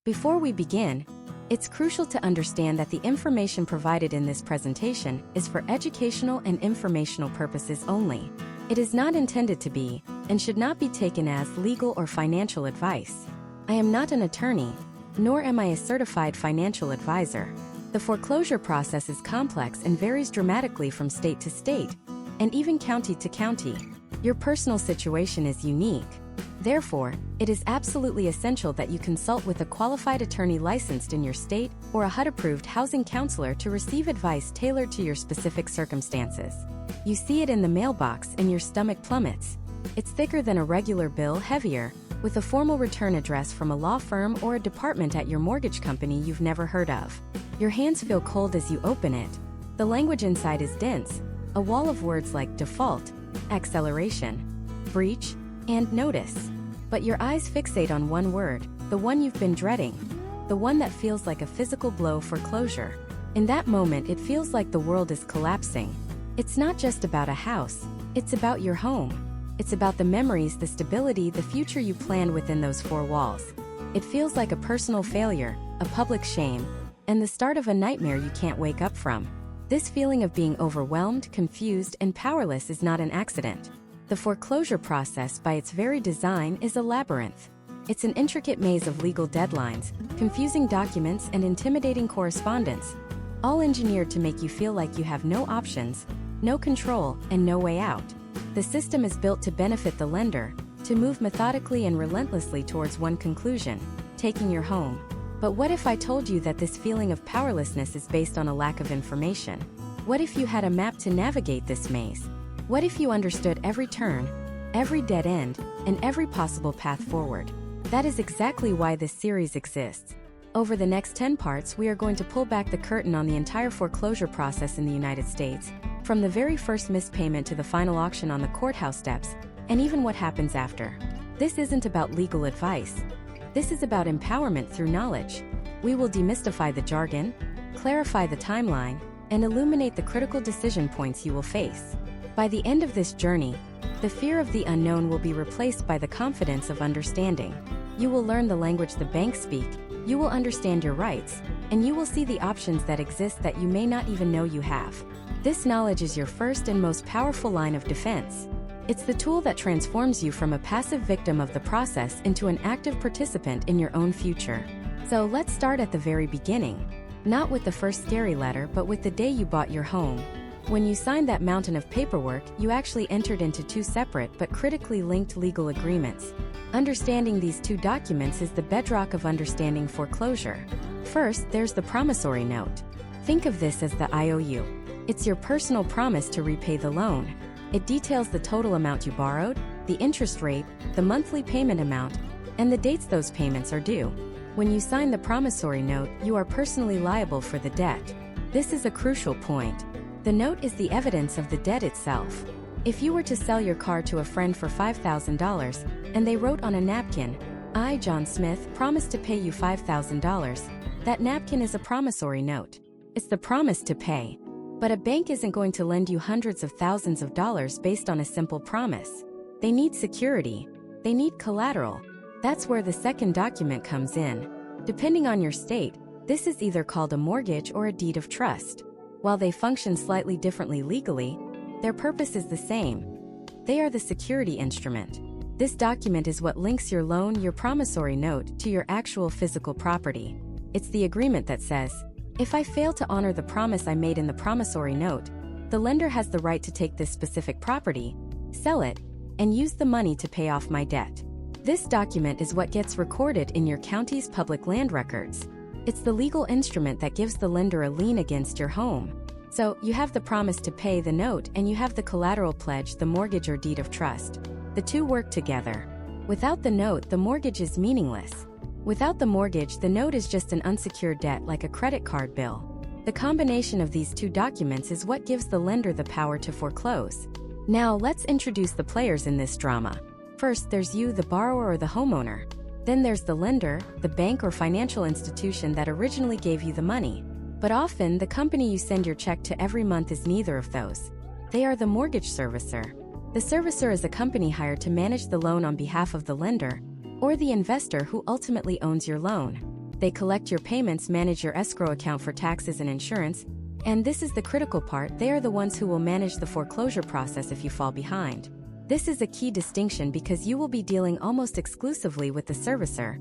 Before we begin, it's crucial to understand that the information provided in this presentation is for educational and informational purposes only. It is not intended to be, and should not be taken as legal or financial advice. I am not an attorney, nor am I a certified financial advisor. The foreclosure process is complex and varies dramatically from state to state, and even county to county. Your personal situation is unique. Therefore, it is absolutely essential that you consult with a qualified attorney licensed in your state or a HUD-approved housing counselor to receive advice tailored to your specific circumstances. You see it in the mailbox and your stomach plummets. It's thicker than a regular bill, heavier, with a formal return address from a law firm or a department at your mortgage company you've never heard of. Your hands feel cold as you open it. The language inside is dense, a wall of words like default, acceleration, breach, and notice. But your eyes fixate on one word, the one you've been dreading, the one that feels like a physical blow: foreclosure. In that moment, it feels like the world is collapsing. It's not just about a house, it's about your home. It's about the memories, the stability, the future you planned within those four walls. It feels like a personal failure, a public shame, and the start of a nightmare you can't wake up from. This feeling of being overwhelmed, confused, and powerless is not an accident. The foreclosure process, by its very design, is a labyrinth. It's an intricate maze of legal deadlines, confusing documents, and intimidating correspondence, all engineered to make you feel like you have no options, no control, and no way out. The system is built to benefit the lender, to move methodically and relentlessly towards one conclusion: taking your home. But what if I told you that this feeling of powerlessness is based on a lack of information? What if you had a map to navigate this maze? What if you understood every turn, every dead end, and every possible path forward? That is exactly why this series exists. Over the next 10 parts, we are going to pull back the curtain on the entire foreclosure process in the United States, from the very first missed payment to the final auction on the courthouse steps, and even what happens after. This isn't about legal advice. This is about empowerment through knowledge. We will demystify the jargon, clarify the timeline, and illuminate the critical decision points you will face. By the end of this journey, the fear of the unknown will be replaced by the confidence of understanding. You will learn the language the banks speak, you will understand your rights, and you will see the options that exist that you may not even know you have. This knowledge is your first and most powerful line of defense. It's the tool that transforms you from a passive victim of the process into an active participant in your own future. So let's start at the very beginning. Not with the first scary letter, but with the day you bought your home. When you signed that mountain of paperwork, you actually entered into two separate but critically linked legal agreements. Understanding these two documents is the bedrock of understanding foreclosure. First, there's the promissory note. Think of this as the IOU. It's your personal promise to repay the loan. It details the total amount you borrowed, the interest rate, the monthly payment amount, and the dates those payments are due. When you sign the promissory note, you are personally liable for the debt. This is a crucial point. The note is the evidence of the debt itself. If you were to sell your car to a friend for $5,000, and they wrote on a napkin, "I, John Smith, promise to pay you $5,000, that napkin is a promissory note. It's the promise to pay. But a bank isn't going to lend you hundreds of thousands of dollars based on a simple promise. They need security. They need collateral. That's where the second document comes in. Depending on your state, this is either called a mortgage or a deed of trust. While they function slightly differently legally, their purpose is the same. They are the security instrument. This document is what links your loan, your promissory note, to your actual physical property. It's the agreement that says, if I fail to honor the promise I made in the promissory note, the lender has the right to take this specific property, sell it, and use the money to pay off my debt. This document is what gets recorded in your county's public land records. It's the legal instrument that gives the lender a lien against your home. So, you have the promise to pay, the note, and you have the collateral pledge, the mortgage or deed of trust. The two work together. Without the note, the mortgage is meaningless. Without the mortgage, the note is just an unsecured debt like a credit card bill. The combination of these two documents is what gives the lender the power to foreclose. Now, let's introduce the players in this drama. First, there's you, the borrower or the homeowner. Then there's the lender, the bank or financial institution that originally gave you the money. But often, the company you send your check to every month is neither of those. They are the mortgage servicer. The servicer is a company hired to manage the loan on behalf of the lender, or the investor who ultimately owns your loan. They collect your payments, manage your escrow account for taxes and insurance, and this is the critical part, they are the ones who will manage the foreclosure process if you fall behind. This is a key distinction because you will be dealing almost exclusively with the servicer,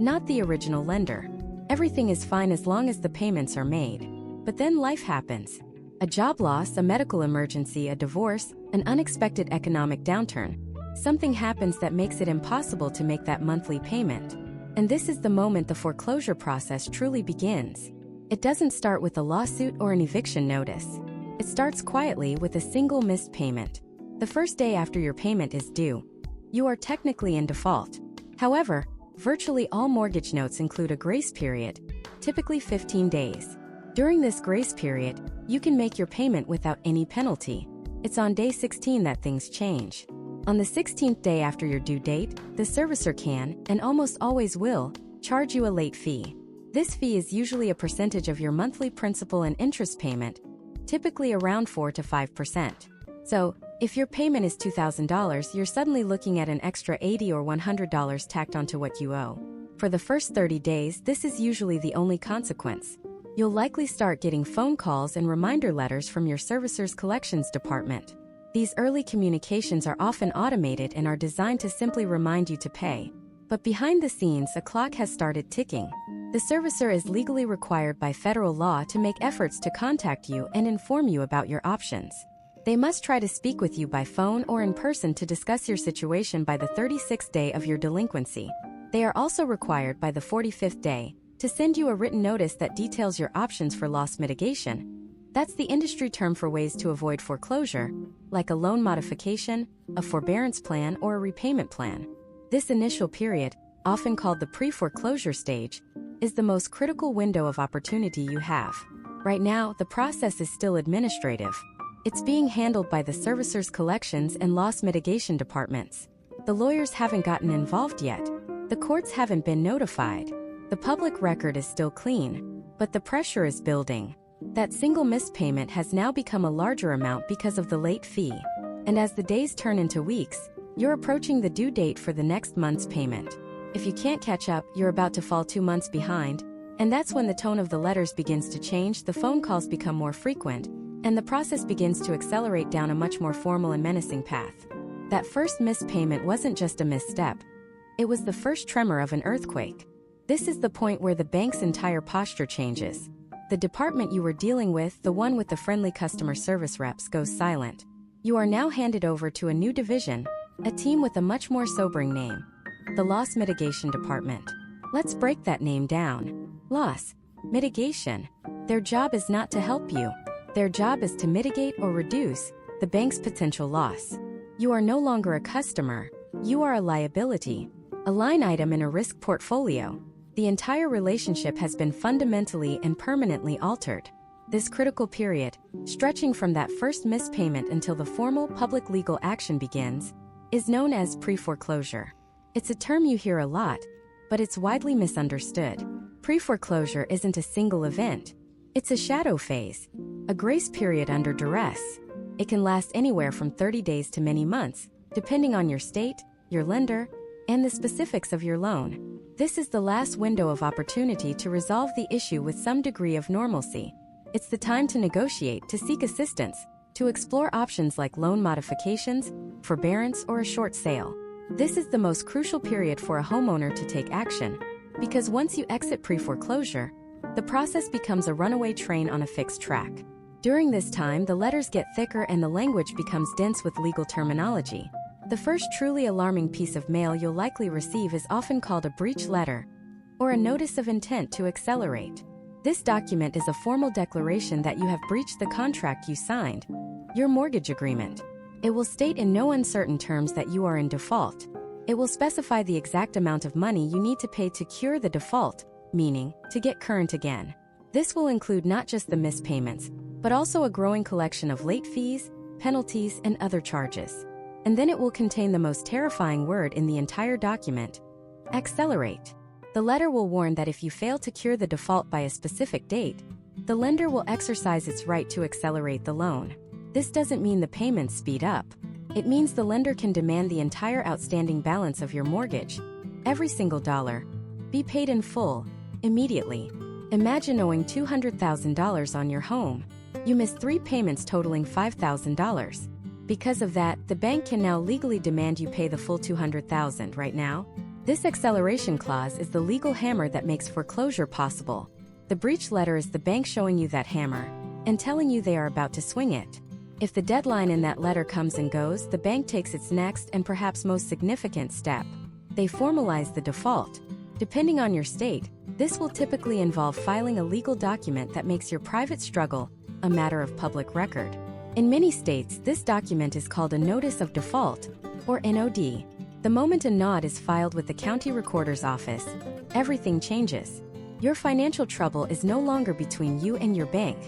not the original lender. Everything is fine as long as the payments are made. But then life happens. A job loss, a medical emergency, a divorce, an unexpected economic downturn. Something happens that makes it impossible to make that monthly payment. And this is the moment the foreclosure process truly begins. It doesn't start with a lawsuit or an eviction notice. It starts quietly with a single missed payment. The first day after your payment is due, you are technically in default. However, virtually all mortgage notes include a grace period, typically 15 days. During this grace period, you can make your payment without any penalty. It's on day 16 that things change. On the 16th day after your due date, the servicer can, and almost always will, charge you a late fee. This fee is usually a percentage of your monthly principal and interest payment, typically around 4 to 5%. So, if your payment is $2,000, you're suddenly looking at an extra $80 or $100 tacked onto what you owe. For the first 30 days, this is usually the only consequence. You'll likely start getting phone calls and reminder letters from your servicer's collections department. These early communications are often automated and are designed to simply remind you to pay. But behind the scenes, a clock has started ticking. The servicer is legally required by federal law to make efforts to contact you and inform you about your options. They must try to speak with you by phone or in person to discuss your situation by the 36th day of your delinquency. They are also required by the 45th day to send you a written notice that details your options for loss mitigation. That's the industry term for ways to avoid foreclosure, like a loan modification, a forbearance plan, or a repayment plan. This initial period, often called the pre-foreclosure stage, is the most critical window of opportunity you have. Right now, the process is still administrative. It's being handled by the servicer's collections and loss mitigation departments. The lawyers haven't gotten involved yet. The courts haven't been notified. The public record is still clean, but the pressure is building. That single missed payment has now become a larger amount because of the late fee. And as the days turn into weeks, you're approaching the due date for the next month's payment. If you can't catch up, you're about to fall 2 months behind, and that's when the tone of the letters begins to change, the phone calls become more frequent, and the process begins to accelerate down a much more formal and menacing path. That first missed payment wasn't just a misstep. It was the first tremor of an earthquake. This is the point where the bank's entire posture changes. The department you were dealing with, the one with the friendly customer service reps, goes silent. You are now handed over to a new division, a team with a much more sobering name. The Loss Mitigation Department. Let's break that name down. Loss mitigation. Their job is not to help you. Their job is to mitigate or reduce the bank's potential loss. You are no longer a customer. You are a liability, a line item in a risk portfolio. The entire relationship has been fundamentally and permanently altered. This critical period, stretching from that first missed payment until the formal public legal action begins, is known as pre-foreclosure. It's a term you hear a lot, but it's widely misunderstood. Pre-foreclosure isn't a single event. It's a shadow phase, a grace period under duress. It can last anywhere from 30 days to many months, depending on your state, your lender, and the specifics of your loan. This is the last window of opportunity to resolve the issue with some degree of normalcy. It's the time to negotiate, to seek assistance, to explore options like loan modifications, forbearance, or a short sale. This is the most crucial period for a homeowner to take action, because once you exit pre-foreclosure, the process becomes a runaway train on a fixed track. During this time, the letters get thicker and the language becomes dense with legal terminology. The first truly alarming piece of mail you'll likely receive is often called a breach letter, or a notice of intent to accelerate. This document is a formal declaration that you have breached the contract you signed, your mortgage agreement. It will state in no uncertain terms that you are in default. It will specify the exact amount of money you need to pay to cure the default, meaning, to get current again. This will include not just the missed payments, but also a growing collection of late fees, penalties, and other charges. And then it will contain the most terrifying word in the entire document: accelerate. The letter will warn that if you fail to cure the default by a specific date, the lender will exercise its right to accelerate the loan. This doesn't mean the payments speed up. It means the lender can demand the entire outstanding balance of your mortgage, every single dollar, be paid in full, immediately. Imagine owing $200,000 on your home. You miss 3 payments totaling $5,000. Because of that, the bank can now legally demand you pay the full $200,000 right now. This acceleration clause is the legal hammer that makes foreclosure possible. The breach letter is the bank showing you that hammer and telling you they are about to swing it. If the deadline in that letter comes and goes, the bank takes its next and perhaps most significant step. They formalize the default. Depending on your state, this will typically involve filing a legal document that makes your private struggle a matter of public record. In many states, this document is called a Notice of Default, or NOD. The moment a NOD is filed with the county recorder's office, everything changes. Your financial trouble is no longer between you and your bank.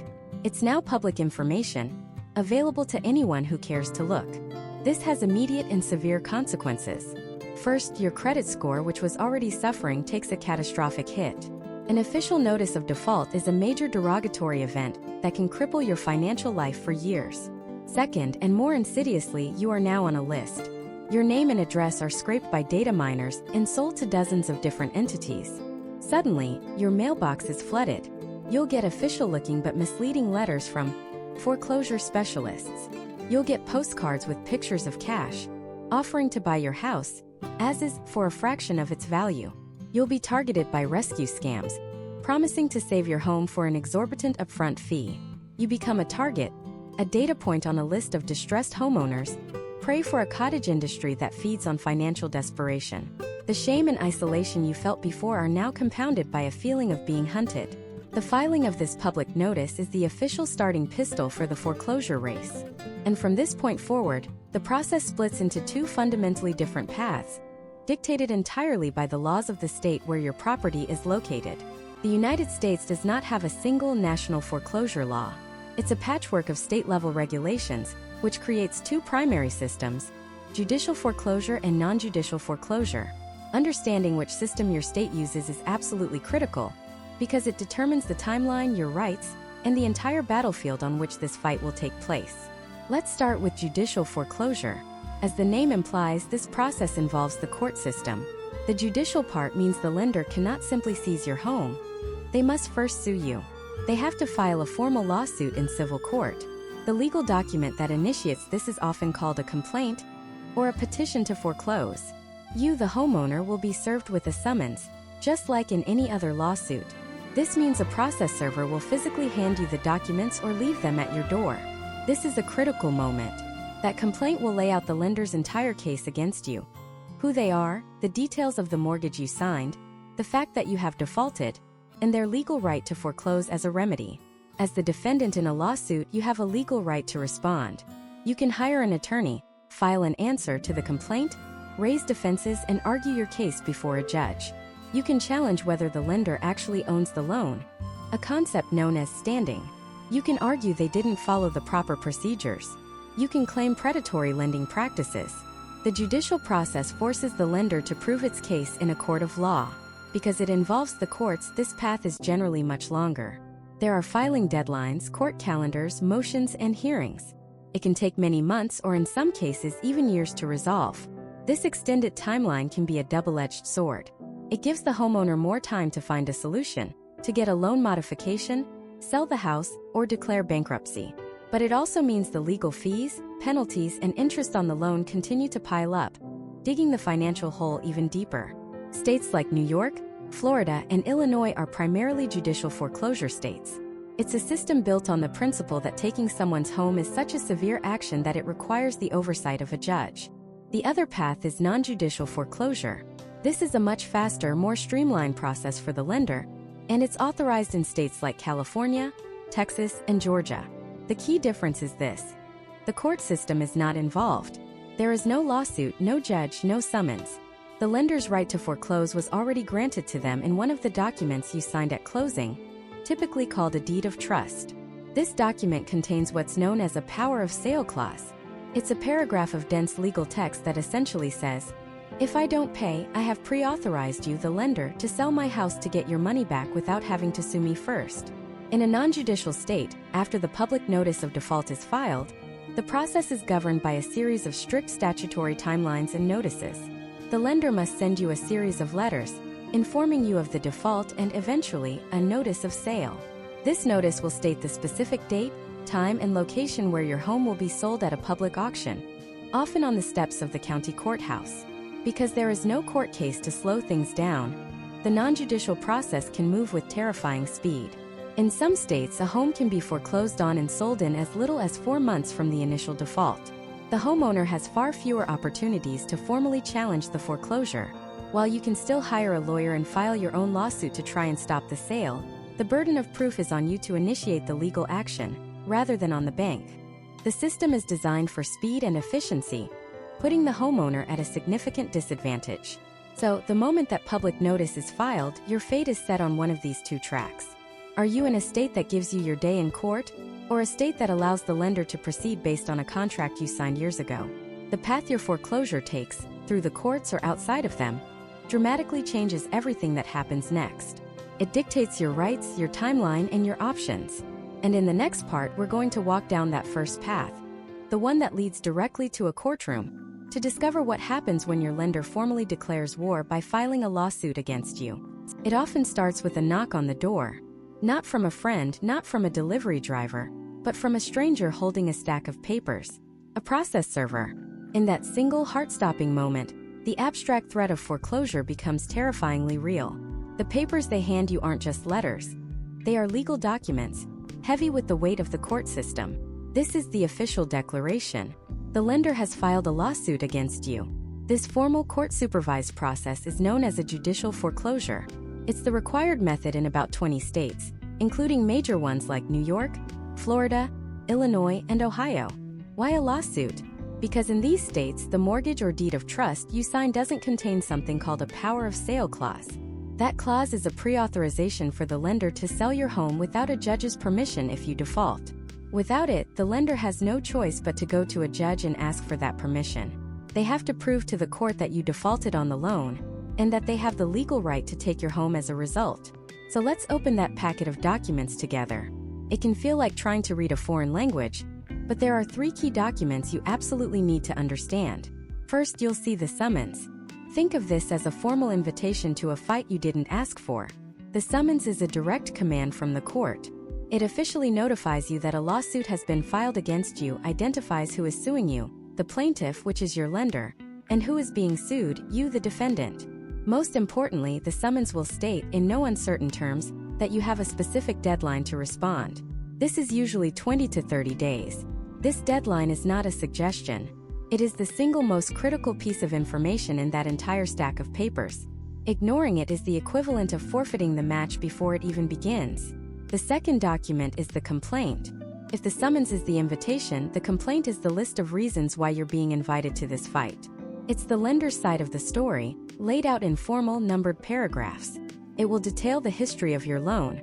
It's now public information, available to anyone who cares to look. This has immediate and severe consequences. First, your credit score, which was already suffering, takes a catastrophic hit. An official notice of default is a major derogatory event that can cripple your financial life for years. Second, and more insidiously, you are now on a list. Your name and address are scraped by data miners and sold to dozens of different entities. Suddenly, your mailbox is flooded. You'll get official-looking but misleading letters from foreclosure specialists. You'll get postcards with pictures of cash, offering to buy your house, as is, for a fraction of its value. You'll be targeted by rescue scams, promising to save your home for an exorbitant upfront fee. You become a target, a data point on a list of distressed homeowners, prey for a cottage industry that feeds on financial desperation. The shame and isolation you felt before are now compounded by a feeling of being hunted. The filing of this public notice is the official starting pistol for the foreclosure race. And from this point forward, the process splits into 2 fundamentally different paths, dictated entirely by the laws of the state where your property is located. The United States does not have a single national foreclosure law. It's a patchwork of state-level regulations, which creates 2 primary systems: judicial foreclosure and non-judicial foreclosure. Understanding which system your state uses is absolutely critical, because it determines the timeline, your rights, and the entire battlefield on which this fight will take place. Let's start with judicial foreclosure. As the name implies, this process involves the court system. The judicial part means the lender cannot simply seize your home. They must first sue you. They have to file a formal lawsuit in civil court. The legal document that initiates this is often called a complaint or a petition to foreclose. You, the homeowner, will be served with a summons, just like in any other lawsuit. This means a process server will physically hand you the documents or leave them at your door. This is a critical moment. That complaint will lay out the lender's entire case against you. Who they are, the details of the mortgage you signed, the fact that you have defaulted, and their legal right to foreclose as a remedy. As the defendant in a lawsuit, you have a legal right to respond. You can hire an attorney, file an answer to the complaint, raise defenses, and argue your case before a judge. You can challenge whether the lender actually owns the loan, a concept known as standing. You can argue they didn't follow the proper procedures. You can claim predatory lending practices. The judicial process forces the lender to prove its case in a court of law. Because it involves the courts, this path is generally much longer. There are filing deadlines, court calendars, motions, and hearings. It can take many months or in some cases even years to resolve. This extended timeline can be a double-edged sword. It gives the homeowner more time to find a solution, to get a loan modification, sell the house, or declare bankruptcy. But it also means the legal fees, penalties, and interest on the loan continue to pile up, digging the financial hole even deeper. States like New York, Florida, and Illinois are primarily judicial foreclosure states. It's a system built on the principle that taking someone's home is such a severe action that it requires the oversight of a judge. The other path is non-judicial foreclosure. This is a much faster, more streamlined process for the lender, and it's authorized in states like California, Texas, and Georgia. The key difference is this: the court system is not involved. There is no lawsuit, no judge, no summons. The lender's right to foreclose was already granted to them in one of the documents you signed at closing, typically called a deed of trust. This document contains what's known as a power of sale clause. It's a paragraph of dense legal text that essentially says, if I don't pay, I have pre-authorized you, the lender, to sell my house to get your money back without having to sue me first. In a non-judicial state, after the public notice of default is filed, the process is governed by a series of strict statutory timelines and notices. The lender must send you a series of letters, informing you of the default and eventually a notice of sale. This notice will state the specific date, time, and location where your home will be sold at a public auction, often on the steps of the county courthouse. Because there is no court case to slow things down, the non-judicial process can move with terrifying speed. In some states, a home can be foreclosed on and sold in as little as 4 months from the initial default. The homeowner has far fewer opportunities to formally challenge the foreclosure. While you can still hire a lawyer and file your own lawsuit to try and stop the sale, the burden of proof is on you to initiate the legal action, rather than on the bank. The system is designed for speed and efficiency, putting the homeowner at a significant disadvantage. So, the moment that public notice is filed, your fate is set on one of these two tracks. Are you in a state that gives you your day in court, or a state that allows the lender to proceed based on a contract you signed years ago? The path your foreclosure takes, through the courts or outside of them, dramatically changes everything that happens next. It dictates your rights, your timeline, and your options. And in the next part, we're going to walk down that first path, the one that leads directly to a courtroom, to discover what happens when your lender formally declares war by filing a lawsuit against you. It often starts with a knock on the door. Not from a friend, not from a delivery driver, but from a stranger holding a stack of papers, a process server. In that single heart-stopping moment, the abstract threat of foreclosure becomes terrifyingly real. The papers they hand you aren't just letters. They are legal documents, heavy with the weight of the court system. This is the official declaration. The lender has filed a lawsuit against you. This formal court-supervised process is known as a judicial foreclosure. It's the required method in about 20 states, including major ones like New York, Florida, Illinois, and Ohio. Why a lawsuit? Because in these states, the mortgage or deed of trust you sign doesn't contain something called a power of sale clause. That clause is a pre-authorization for the lender to sell your home without a judge's permission if you default. Without it, the lender has no choice but to go to a judge and ask for that permission. They have to prove to the court that you defaulted on the loan, and that they have the legal right to take your home as a result. So let's open that packet of documents together. It can feel like trying to read a foreign language, but there are 3 key documents you absolutely need to understand. First, you'll see the summons. Think of this as a formal invitation to a fight you didn't ask for. The summons is a direct command from the court. It officially notifies you that a lawsuit has been filed against you, identifies who is suing you, the plaintiff, which is your lender, and who is being sued, you, the defendant. Most importantly, the summons will state, in no uncertain terms, that you have a specific deadline to respond. This is usually 20 to 30 days. This deadline is not a suggestion. It is the single most critical piece of information in that entire stack of papers. Ignoring it is the equivalent of forfeiting the match before it even begins. The second document is the complaint. If the summons is the invitation, the complaint is the list of reasons why you're being invited to this fight. It's the lender's side of the story, laid out in formal, numbered paragraphs. It will detail the history of your loan.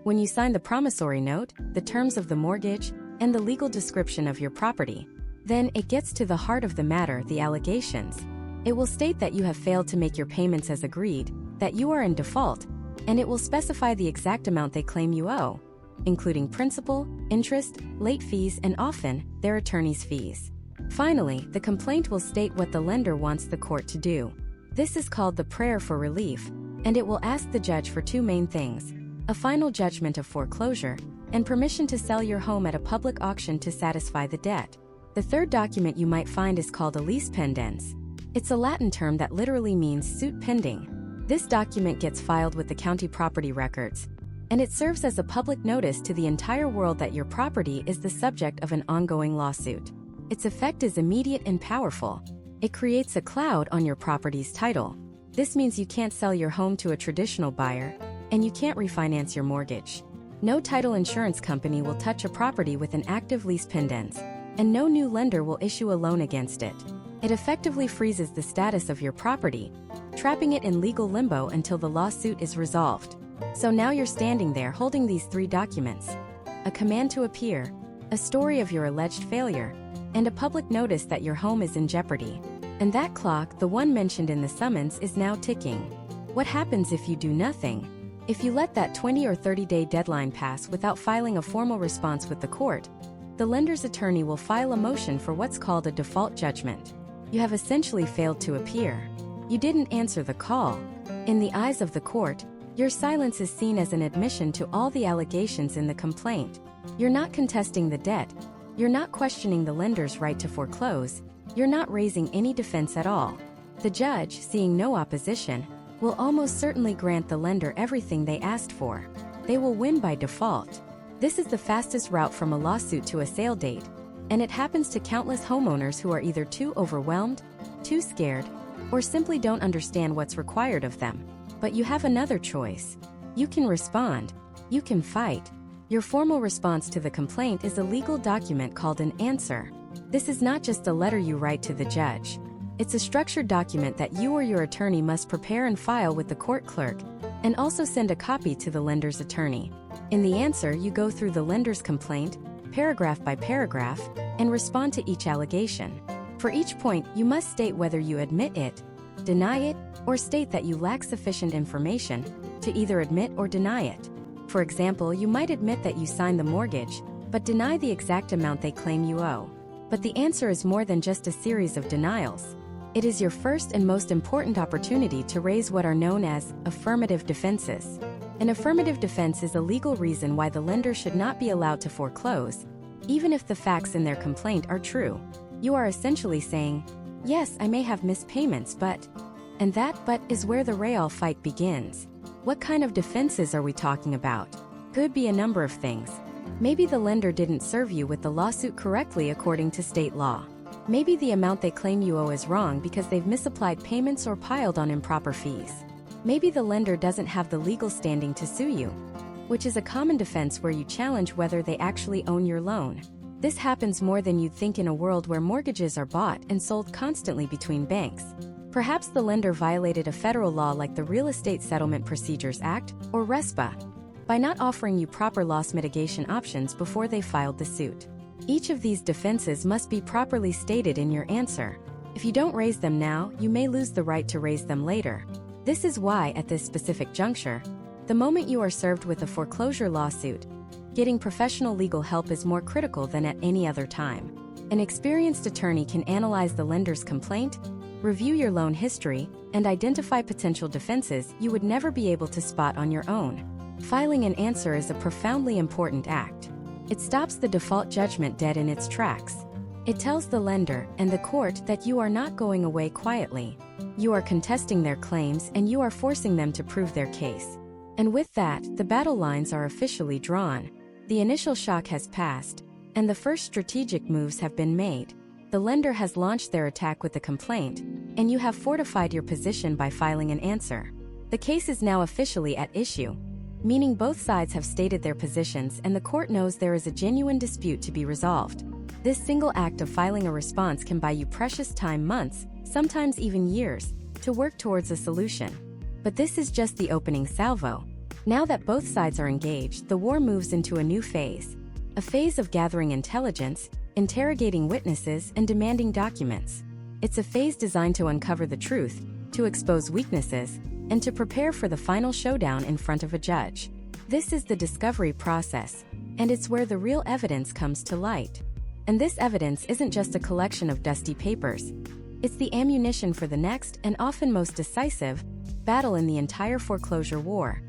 When you sign the promissory note, the terms of the mortgage, and the legal description of your property. Then it gets to the heart of the matter, the allegations. It will state that you have failed to make your payments as agreed, that you are in default, and it will specify the exact amount they claim you owe, including principal, interest, late fees, and often, their attorney's fees. Finally, the complaint will state what the lender wants the court to do. This is called the prayer for relief, and it will ask the judge for 2 main things: a final judgment of foreclosure, and permission to sell your home at a public auction to satisfy the debt. The third document you might find is called a lease pendens. It's a Latin term that literally means suit pending. This document gets filed with the county property records, and it serves as a public notice to the entire world that your property is the subject of an ongoing lawsuit. Its effect is immediate and powerful. It creates a cloud on your property's title. This means you can't sell your home to a traditional buyer, and you can't refinance your mortgage. No title insurance company will touch a property with an active lease pendens, and no new lender will issue a loan against it. It effectively freezes the status of your property, trapping it in legal limbo until the lawsuit is resolved. So now you're standing there holding these 3 documents: a command to appear, a story of your alleged failure, and a public notice that your home is in jeopardy. And that clock, the one mentioned in the summons, is now ticking. What happens if you do nothing? If you let that 20 or 30-day deadline pass without filing a formal response with the court, the lender's attorney will file a motion for what's called a default judgment. You have essentially failed to appear. You didn't answer the call. In the eyes of the court, your silence is seen as an admission to all the allegations in the complaint. You're not contesting the debt. You're not questioning the lender's right to foreclose. You're not raising any defense at all. The judge, seeing no opposition, will almost certainly grant the lender everything they asked for. They will win by default. This is the fastest route from a lawsuit to a sale date, and it happens to countless homeowners who are either too overwhelmed, too scared, or simply don't understand what's required of them. But you have another choice. You can respond. You can fight. Your formal response to the complaint is a legal document called an answer. This is not just a letter you write to the judge. It's a structured document that you or your attorney must prepare and file with the court clerk, and also send a copy to the lender's attorney. In the answer, you go through the lender's complaint, paragraph by paragraph, and respond to each allegation. For each point, you must state whether you admit it, deny it, or state that you lack sufficient information to either admit or deny it. For example, you might admit that you signed the mortgage, but deny the exact amount they claim you owe. But the answer is more than just a series of denials. It is your first and most important opportunity to raise what are known as affirmative defenses. An affirmative defense is a legal reason why the lender should not be allowed to foreclose, even if the facts in their complaint are true. You are essentially saying, yes, I may have missed payments, but... And that but is where the real fight begins. What kind of defenses are we talking about? Could be a number of things. Maybe the lender didn't serve you with the lawsuit correctly according to state law. Maybe the amount they claim you owe is wrong because they've misapplied payments or piled on improper fees. Maybe the lender doesn't have the legal standing to sue you, which is a common defense where you challenge whether they actually own your loan. This happens more than you'd think in a world where mortgages are bought and sold constantly between banks. Perhaps the lender violated a federal law like the Real Estate Settlement Procedures Act, or RESPA, by not offering you proper loss mitigation options before they filed the suit. Each of these defenses must be properly stated in your answer. If you don't raise them now, you may lose the right to raise them later. This is why, at this specific juncture, the moment you are served with a foreclosure lawsuit, getting professional legal help is more critical than at any other time. An experienced attorney can analyze the lender's complaint, review your loan history, and identify potential defenses you would never be able to spot on your own. Filing an answer is a profoundly important act. It stops the default judgment dead in its tracks. It tells the lender and the court that you are not going away quietly. You are contesting their claims and you are forcing them to prove their case. And with that, the battle lines are officially drawn. The initial shock has passed, and the first strategic moves have been made. The lender has launched their attack with the complaint, and you have fortified your position by filing an answer. The case is now officially at issue, meaning both sides have stated their positions and the court knows there is a genuine dispute to be resolved. This single act of filing a response can buy you precious time, months, sometimes even years, to work towards a solution. But this is just the opening salvo. Now that both sides are engaged, the war moves into a new phase. A phase of gathering intelligence, interrogating witnesses, and demanding documents. It's a phase designed to uncover the truth, to expose weaknesses, and to prepare for the final showdown in front of a judge. This is the discovery process, and it's where the real evidence comes to light. And this evidence isn't just a collection of dusty papers. It's the ammunition for the next, and often most decisive, battle in the entire foreclosure war.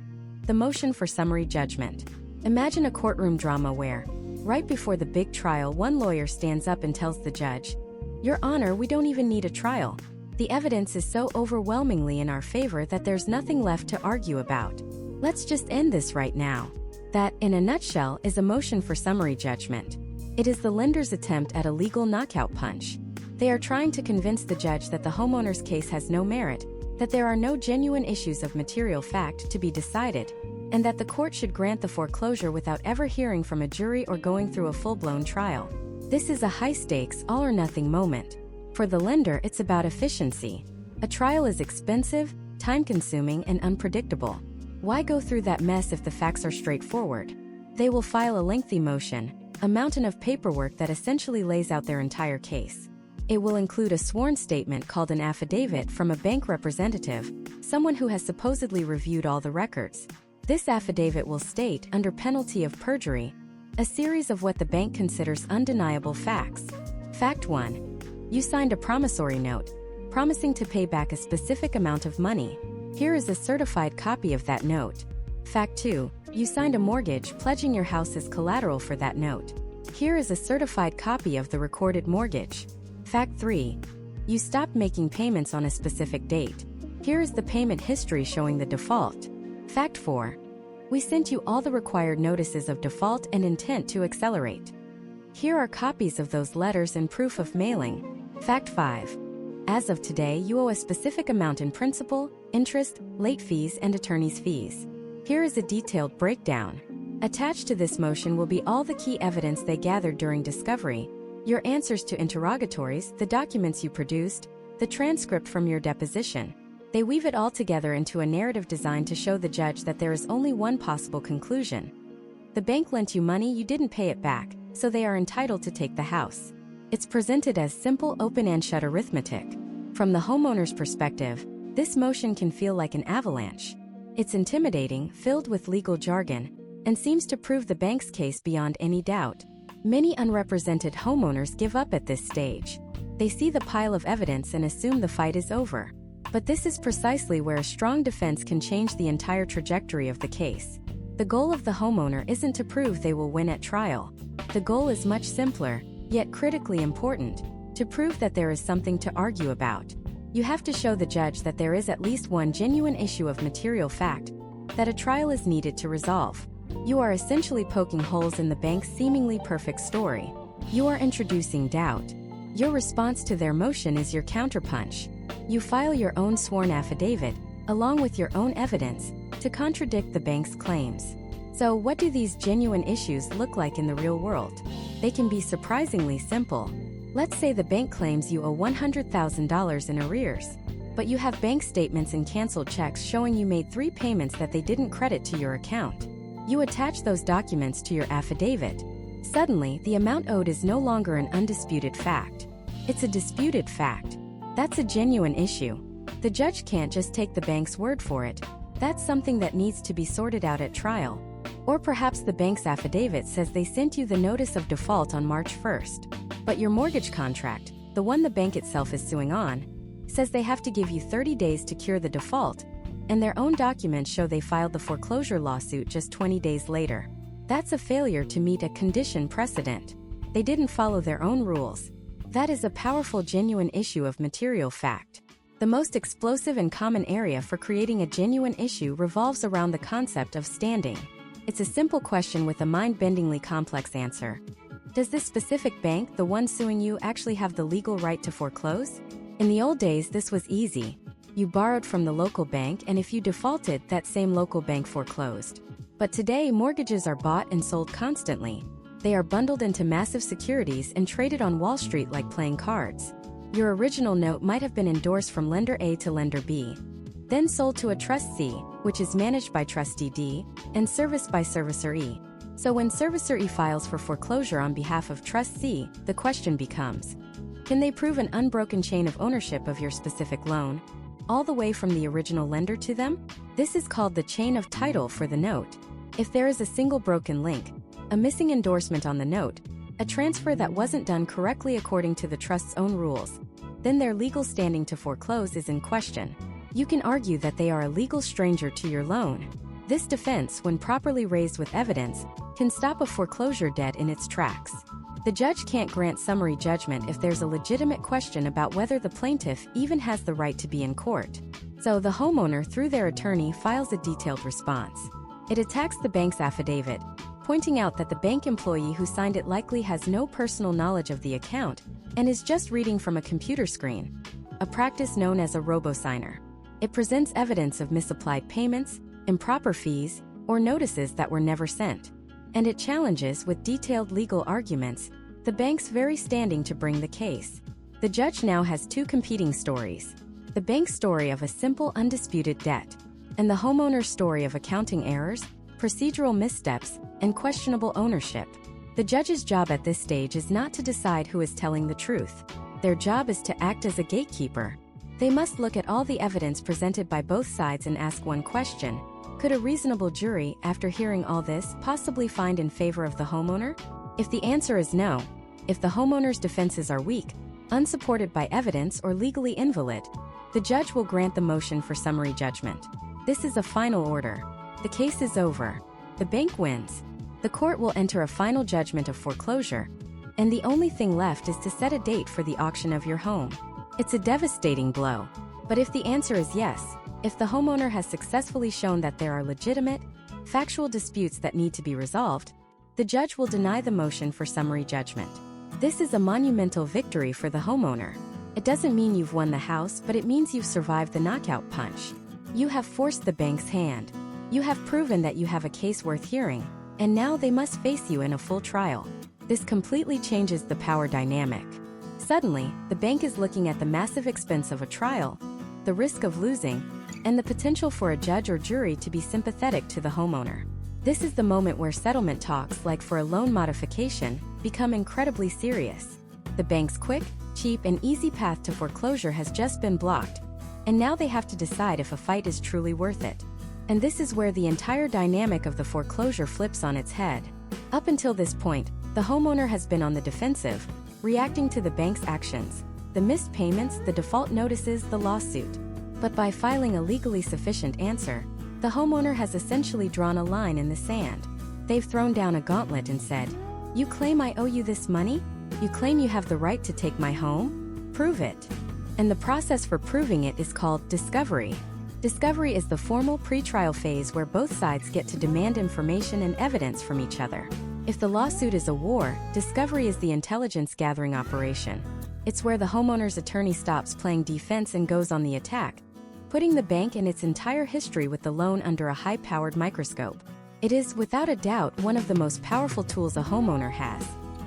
The motion for summary judgment. Imagine a courtroom drama where, right before the big trial, one lawyer stands up and tells the judge, "Your Honor, we don't even need a trial. The evidence is so overwhelmingly in our favor that there's nothing left to argue about. Let's just end this right now." That, in a nutshell, is a motion for summary judgment. It is the lender's attempt at a legal knockout punch. They are trying to convince the judge that the homeowner's case has no merit, that there are no genuine issues of material fact to be decided, and that the court should grant the foreclosure without ever hearing from a jury or going through a full-blown trial. This is a high-stakes, all-or-nothing moment. For the lender, it's about efficiency. A trial is expensive, time-consuming, and unpredictable. Why go through that mess if the facts are straightforward? They will file a lengthy motion, a mountain of paperwork that essentially lays out their entire case. It will include a sworn statement called an affidavit from a bank representative, someone who has supposedly reviewed all the records. This affidavit will state, under penalty of perjury, a series of what the bank considers undeniable facts. Fact 1. You signed a promissory note. promising to pay back a specific amount of money. Here is a certified copy of that note. Fact 2. You signed a mortgage pledging your house as collateral for that note. Here is a certified copy of the recorded mortgage. Fact 3. You stopped making payments on a specific date. Here is the payment history showing the default. Fact 4. We sent you all the required notices of default and intent to accelerate. Here are copies of those letters and proof of mailing. Fact 5. As of today, you owe a specific amount in principal, interest, late fees, and attorney's fees. Here is a detailed breakdown. Attached to this motion will be all the key evidence they gathered during discovery, your answers to interrogatories, the documents you produced, the transcript from your deposition. They weave it all together into a narrative designed to show the judge that there is only one possible conclusion. The bank lent you money, you didn't pay it back, so they are entitled to take the house. It's presented as simple open and shut arithmetic. From the homeowner's perspective, this motion can feel like an avalanche. It's intimidating, filled with legal jargon, and seems to prove the bank's case beyond any doubt. Many unrepresented homeowners give up at this stage. They see the pile of evidence and assume the fight is over. But this is precisely where a strong defense can change the entire trajectory of the case. The goal of the homeowner isn't to prove they will win at trial. The goal is much simpler, yet critically important, to prove that there is something to argue about. You have to show the judge that there is at least one genuine issue of material fact that a trial is needed to resolve. You are essentially poking holes in the bank's seemingly perfect story. You are introducing doubt. Your response to their motion is your counterpunch. You file your own sworn affidavit, along with your own evidence, to contradict the bank's claims. So what do these genuine issues look like in the real world? They can be surprisingly simple. Let's say the bank claims you owe $100,000 in arrears, but you have bank statements and canceled checks showing you made 3 payments that they didn't credit to your account. You attach those documents to your affidavit. Suddenly, the amount owed is no longer an undisputed fact. It's a disputed fact. That's a genuine issue. The judge can't just take the bank's word for it. That's something that needs to be sorted out at trial. Or perhaps the bank's affidavit says they sent you the notice of default on March 1st. But your mortgage contract, the one the bank itself is suing on, says they have to give you 30 days to cure the default, and their own documents show they filed the foreclosure lawsuit just 20 days later. That's a failure to meet a condition precedent. They didn't follow their own rules. That is a powerful, genuine issue of material fact. The most explosive and common area for creating a genuine issue revolves around the concept of standing. It's a simple question with a mind-bendingly complex answer. Does this specific bank, the one suing you, actually have the legal right to foreclose? In the old days, this was easy. You borrowed from the local bank, and if you defaulted, that same local bank foreclosed. But today, mortgages are bought and sold constantly. They are bundled into massive securities and traded on Wall Street like playing cards. Your original note might have been endorsed from lender A to lender B, then sold to a trustee, which is managed by trustee D, and serviced by servicer E. So when servicer E files for foreclosure on behalf of trust C, the question becomes, can they prove an unbroken chain of ownership of your specific loan, all the way from the original lender to them? This is called the chain of title for the note. If there is a single broken link, a missing endorsement on the note, a transfer that wasn't done correctly according to the trust's own rules, then their legal standing to foreclose is in question. You can argue that they are a legal stranger to your loan. This defense, when properly raised with evidence, can stop a foreclosure debt in its tracks. The judge can't grant summary judgment if there's a legitimate question about whether the plaintiff even has the right to be in court. So the homeowner, through their attorney, files a detailed response. It attacks the bank's affidavit, pointing out that the bank employee who signed it likely has no personal knowledge of the account and is just reading from a computer screen, a practice known as a robo-signer. It presents evidence of misapplied payments, improper fees, or notices that were never sent. And it challenges, with detailed legal arguments, the bank's very standing to bring the case. The judge now has 2 competing stories: the bank's story of a simple, undisputed debt, and the homeowner's story of accounting errors, procedural missteps, and questionable ownership. The judge's job at this stage is not to decide who is telling the truth. Their job is to act as a gatekeeper. They must look at all the evidence presented by both sides and ask one question: could a reasonable jury, after hearing all this, possibly find in favor of the homeowner? If the answer is no, if the homeowner's defenses are weak, unsupported by evidence or legally invalid, the judge will grant the motion for summary judgment. This is a final order. The case is over. The bank wins. The court will enter a final judgment of foreclosure, and the only thing left is to set a date for the auction of your home. It's a devastating blow. But if the answer is yes, if the homeowner has successfully shown that there are legitimate, factual disputes that need to be resolved, the judge will deny the motion for summary judgment. This is a monumental victory for the homeowner. It doesn't mean you've won the house, but it means you've survived the knockout punch. You have forced the bank's hand. You have proven that you have a case worth hearing, and now they must face you in a full trial. This completely changes the power dynamic. Suddenly, the bank is looking at the massive expense of a trial, the risk of losing, and the potential for a judge or jury to be sympathetic to the homeowner. This is the moment where settlement talks, like for a loan modification, become incredibly serious. The bank's quick, cheap, and easy path to foreclosure has just been blocked, and now they have to decide if a fight is truly worth it. And this is where the entire dynamic of the foreclosure flips on its head. Up until this point, the homeowner has been on the defensive, reacting to the bank's actions, the missed payments, the default notices, the lawsuit. But by filing a legally sufficient answer, the homeowner has essentially drawn a line in the sand. They've thrown down a gauntlet and said, "You claim I owe you this money? You claim you have the right to take my home? Prove it." And the process for proving it is called discovery. Discovery is the formal pre-trial phase where both sides get to demand information and evidence from each other. If the lawsuit is a war, discovery is the intelligence-gathering operation. It's where the homeowner's attorney stops playing defense and goes on the attack, putting the bank and its entire history with the loan under a high-powered microscope. It is, without a doubt, one of the most powerful tools a homeowner has.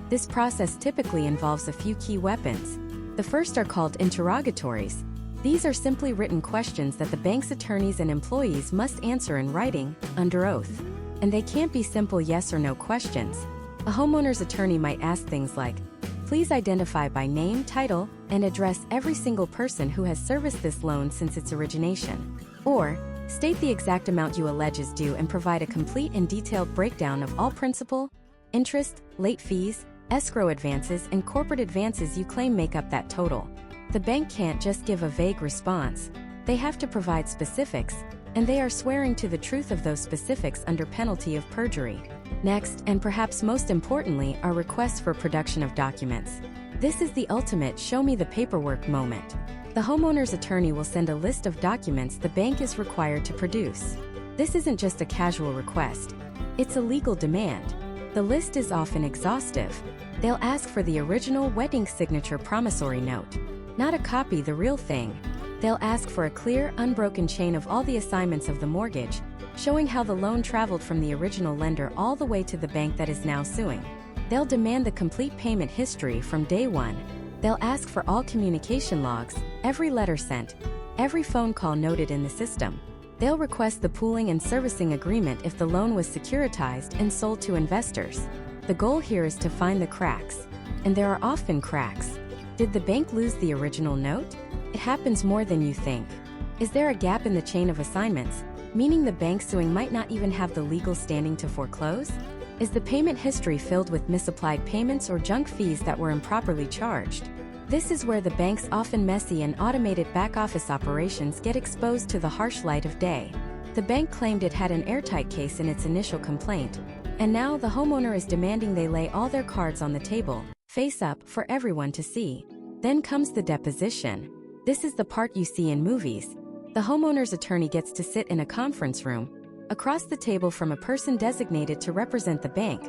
This process typically involves a few key weapons. The first are called interrogatories. These are simply written questions that the bank's attorneys and employees must answer in writing, under oath. And they can't be simple yes or no questions. A homeowner's attorney might ask things like, "Please identify by name, title, and address every single person who has serviced this loan since its origination." Or, "State the exact amount you allege is due and provide a complete and detailed breakdown of all principal, interest, late fees, escrow advances, and corporate advances you claim make up that total." The bank can't just give a vague response. They have to provide specifics, and they are swearing to the truth of those specifics under penalty of perjury. Next, and perhaps most importantly, are requests for production of documents. This is the ultimate show me the paperwork moment. The homeowner's attorney will send a list of documents the bank is required to produce. This isn't just a casual request. It's a legal demand. The list is often exhaustive. They'll ask for the original wedding signature promissory note. Not a copy, the real thing. They'll ask for a clear, unbroken chain of all the assignments of the mortgage, showing how the loan traveled from the original lender all the way to the bank that is now suing. They'll demand the complete payment history from day one. They'll ask for all communication logs, every letter sent, every phone call noted in the system. They'll request the pooling and servicing agreement if the loan was securitized and sold to investors. The goal here is to find the cracks. And there are often cracks. Did the bank lose the original note? It happens more than you think. Is there a gap in the chain of assignments, meaning the bank suing might not even have the legal standing to foreclose? Is the payment history filled with misapplied payments or junk fees that were improperly charged? This is where the bank's often messy and automated back-office operations get exposed to the harsh light of day. The bank claimed it had an airtight case in its initial complaint, and now the homeowner is demanding they lay all their cards on the table, face up, for everyone to see. Then comes the deposition. This is the part you see in movies. The homeowner's attorney gets to sit in a conference room, across the table from a person designated to represent the bank,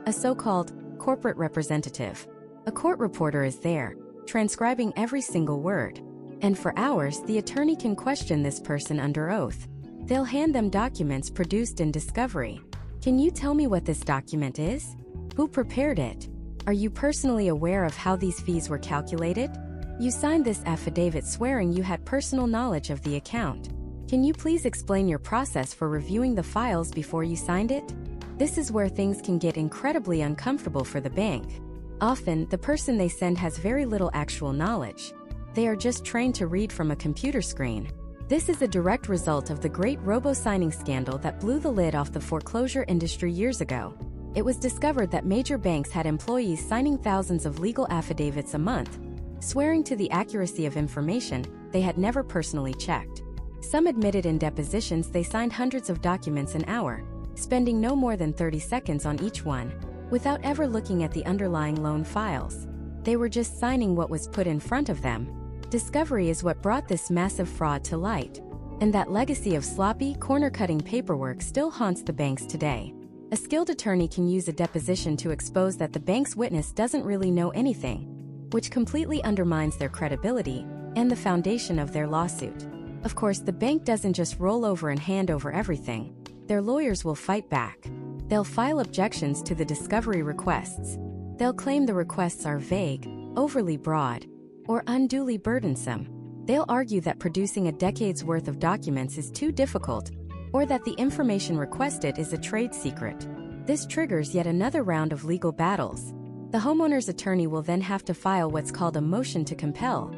a so-called corporate representative. A court reporter is there, transcribing every single word. And for hours, the attorney can question this person under oath. They'll hand them documents produced in discovery. "Can you tell me what this document is? Who prepared it? Are you personally aware of how these fees were calculated? You signed this affidavit swearing you had personal knowledge of the account. Can you please explain your process for reviewing the files before you signed it?" This is where things can get incredibly uncomfortable for the bank. Often, the person they send has very little actual knowledge. They are just trained to read from a computer screen. This is a direct result of the great robo-signing scandal that blew the lid off the foreclosure industry years ago. It was discovered that major banks had employees signing thousands of legal affidavits a month, swearing to the accuracy of information they had never personally checked. Some admitted in depositions they signed hundreds of documents an hour, spending no more than 30 seconds on each one, without ever looking at the underlying loan files. They were just signing what was put in front of them. Discovery is what brought this massive fraud to light, and that legacy of sloppy, corner-cutting paperwork still haunts the banks today. A skilled attorney can use a deposition to expose that the bank's witness doesn't really know anything, which completely undermines their credibility and the foundation of their lawsuit. Of course, the bank doesn't just roll over and hand over everything. Their lawyers will fight back. They'll file objections to the discovery requests. They'll claim the requests are vague, overly broad, or unduly burdensome. They'll argue that producing a decade's worth of documents is too difficult, or that the information requested is a trade secret. This triggers yet another round of legal battles. The homeowner's attorney will then have to file what's called a motion to compel,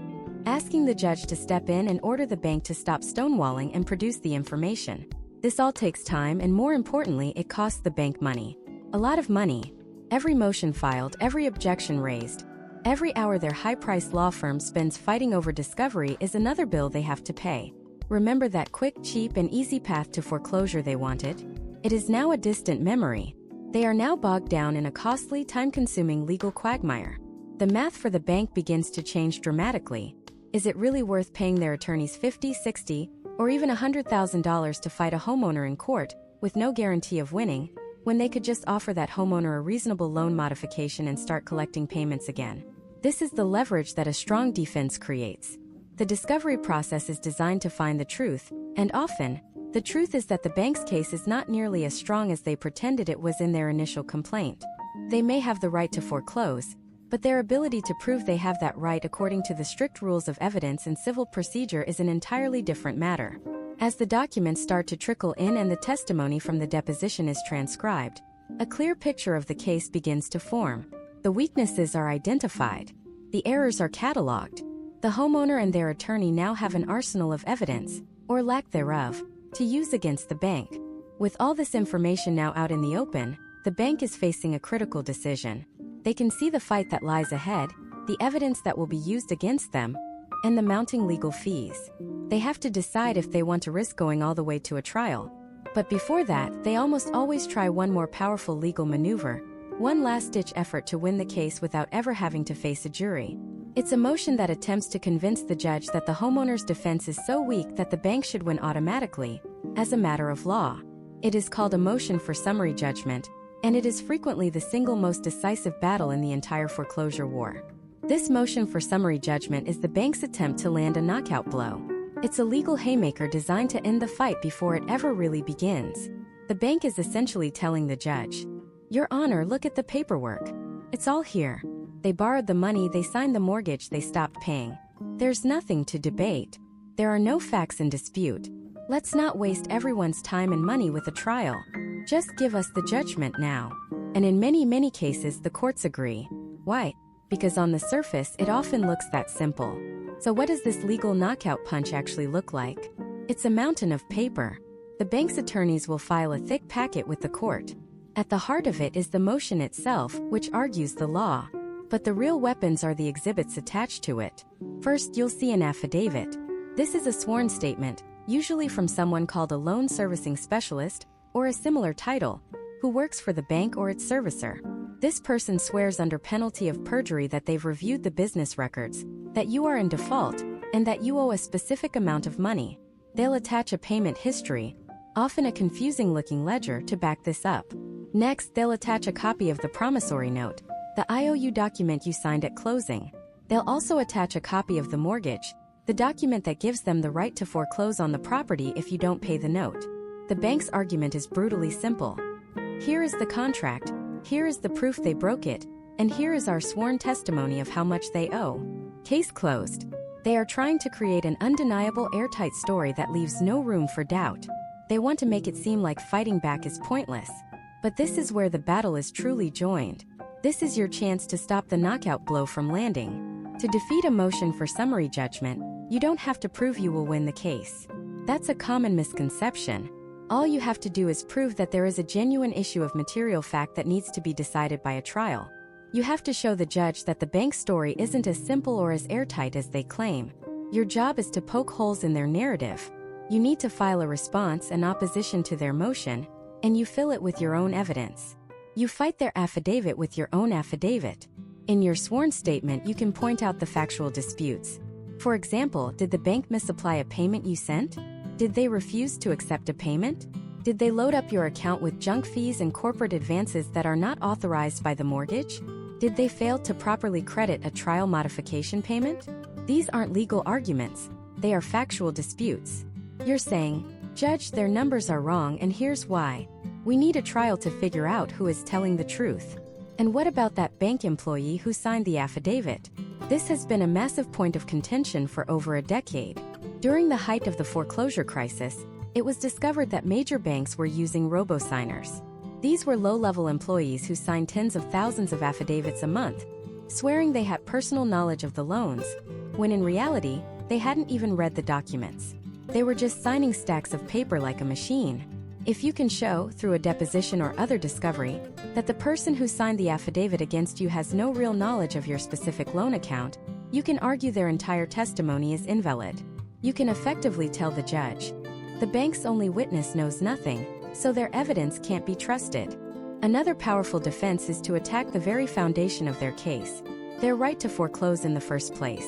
asking the judge to step in and order the bank to stop stonewalling and produce the information. This all takes time, and more importantly, it costs the bank money. A lot of money. Every motion filed, every objection raised, every hour their high-priced law firm spends fighting over discovery is another bill they have to pay. Remember that quick, cheap, and easy path to foreclosure they wanted? It is now a distant memory. They are now bogged down in a costly, time-consuming legal quagmire. The math for the bank begins to change dramatically. Is it really worth paying their attorneys $50, $60, or even $100,000 to fight a homeowner in court, with no guarantee of winning, when they could just offer that homeowner a reasonable loan modification and start collecting payments again? This is the leverage that a strong defense creates. The discovery process is designed to find the truth, and often, the truth is that the bank's case is not nearly as strong as they pretended it was in their initial complaint. They may have the right to foreclose, but their ability to prove they have that right according to the strict rules of evidence and civil procedure is an entirely different matter. As the documents start to trickle in and the testimony from the deposition is transcribed, a clear picture of the case begins to form. The weaknesses are identified. The errors are cataloged. The homeowner and their attorney now have an arsenal of evidence, or lack thereof, to use against the bank. With all this information now out in the open, the bank is facing a critical decision. They can see the fight that lies ahead, the evidence that will be used against them, and the mounting legal fees. They have to decide if they want to risk going all the way to a trial. But before that, they almost always try one more powerful legal maneuver, one last-ditch effort to win the case without ever having to face a jury. It's a motion that attempts to convince the judge that the homeowner's defense is so weak that the bank should win automatically, as a matter of law. It is called a motion for summary judgment, and it is frequently the single most decisive battle in the entire foreclosure war. This motion for summary judgment is the bank's attempt to land a knockout blow. It's a legal haymaker designed to end the fight before it ever really begins. The bank is essentially telling the judge, "Your Honor, look at the paperwork. It's all here. They borrowed the money, they signed the mortgage, they stopped paying. There's nothing to debate. There are no facts in dispute. Let's not waste everyone's time and money with a trial. Just give us the judgment now." And in many, many cases, the courts agree. Why? Because on the surface, it often looks that simple. So what does this legal knockout punch actually look like? It's a mountain of paper. The bank's attorneys will file a thick packet with the court. At the heart of it is the motion itself, which argues the law. But the real weapons are the exhibits attached to it. First, you'll see an affidavit. This is a sworn statement, usually from someone called a loan servicing specialist, or a similar title, who works for the bank or its servicer. This person swears under penalty of perjury that they've reviewed the business records, that you are in default, and that you owe a specific amount of money. They'll attach a payment history, often a confusing-looking ledger, to back this up. Next, they'll attach a copy of the promissory note, the IOU document you signed at closing. They'll also attach a copy of the mortgage, the document that gives them the right to foreclose on the property if you don't pay the note. The bank's argument is brutally simple. Here is the contract, here is the proof they broke it, and here is our sworn testimony of how much they owe. Case closed. They are trying to create an undeniable, airtight story that leaves no room for doubt. They want to make it seem like fighting back is pointless. But this is where the battle is truly joined. This is your chance to stop the knockout blow from landing. To defeat a motion for summary judgment, you don't have to prove you will win the case. That's a common misconception. All you have to do is prove that there is a genuine issue of material fact that needs to be decided by a trial. You have to show the judge that the bank's story isn't as simple or as airtight as they claim. Your job is to poke holes in their narrative. You need to file a response and opposition to their motion, and you fill it with your own evidence. You fight their affidavit with your own affidavit. In your sworn statement, you can point out the factual disputes. For example, did the bank misapply a payment you sent? Did they refuse to accept a payment? Did they load up your account with junk fees and corporate advances that are not authorized by the mortgage? Did they fail to properly credit a trial modification payment? These aren't legal arguments, they are factual disputes. You're saying, "Judge, their numbers are wrong and here's why. We need a trial to figure out who is telling the truth." And what about that bank employee who signed the affidavit? This has been a massive point of contention for over a decade. During the height of the foreclosure crisis, it was discovered that major banks were using robo-signers. These were low-level employees who signed tens of thousands of affidavits a month, swearing they had personal knowledge of the loans, when in reality, they hadn't even read the documents. They were just signing stacks of paper like a machine. If you can show, through a deposition or other discovery, that the person who signed the affidavit against you has no real knowledge of your specific loan account, you can argue their entire testimony is invalid. You can effectively tell the judge, the bank's only witness knows nothing, so their evidence can't be trusted. Another powerful defense is to attack the very foundation of their case, their right to foreclose in the first place.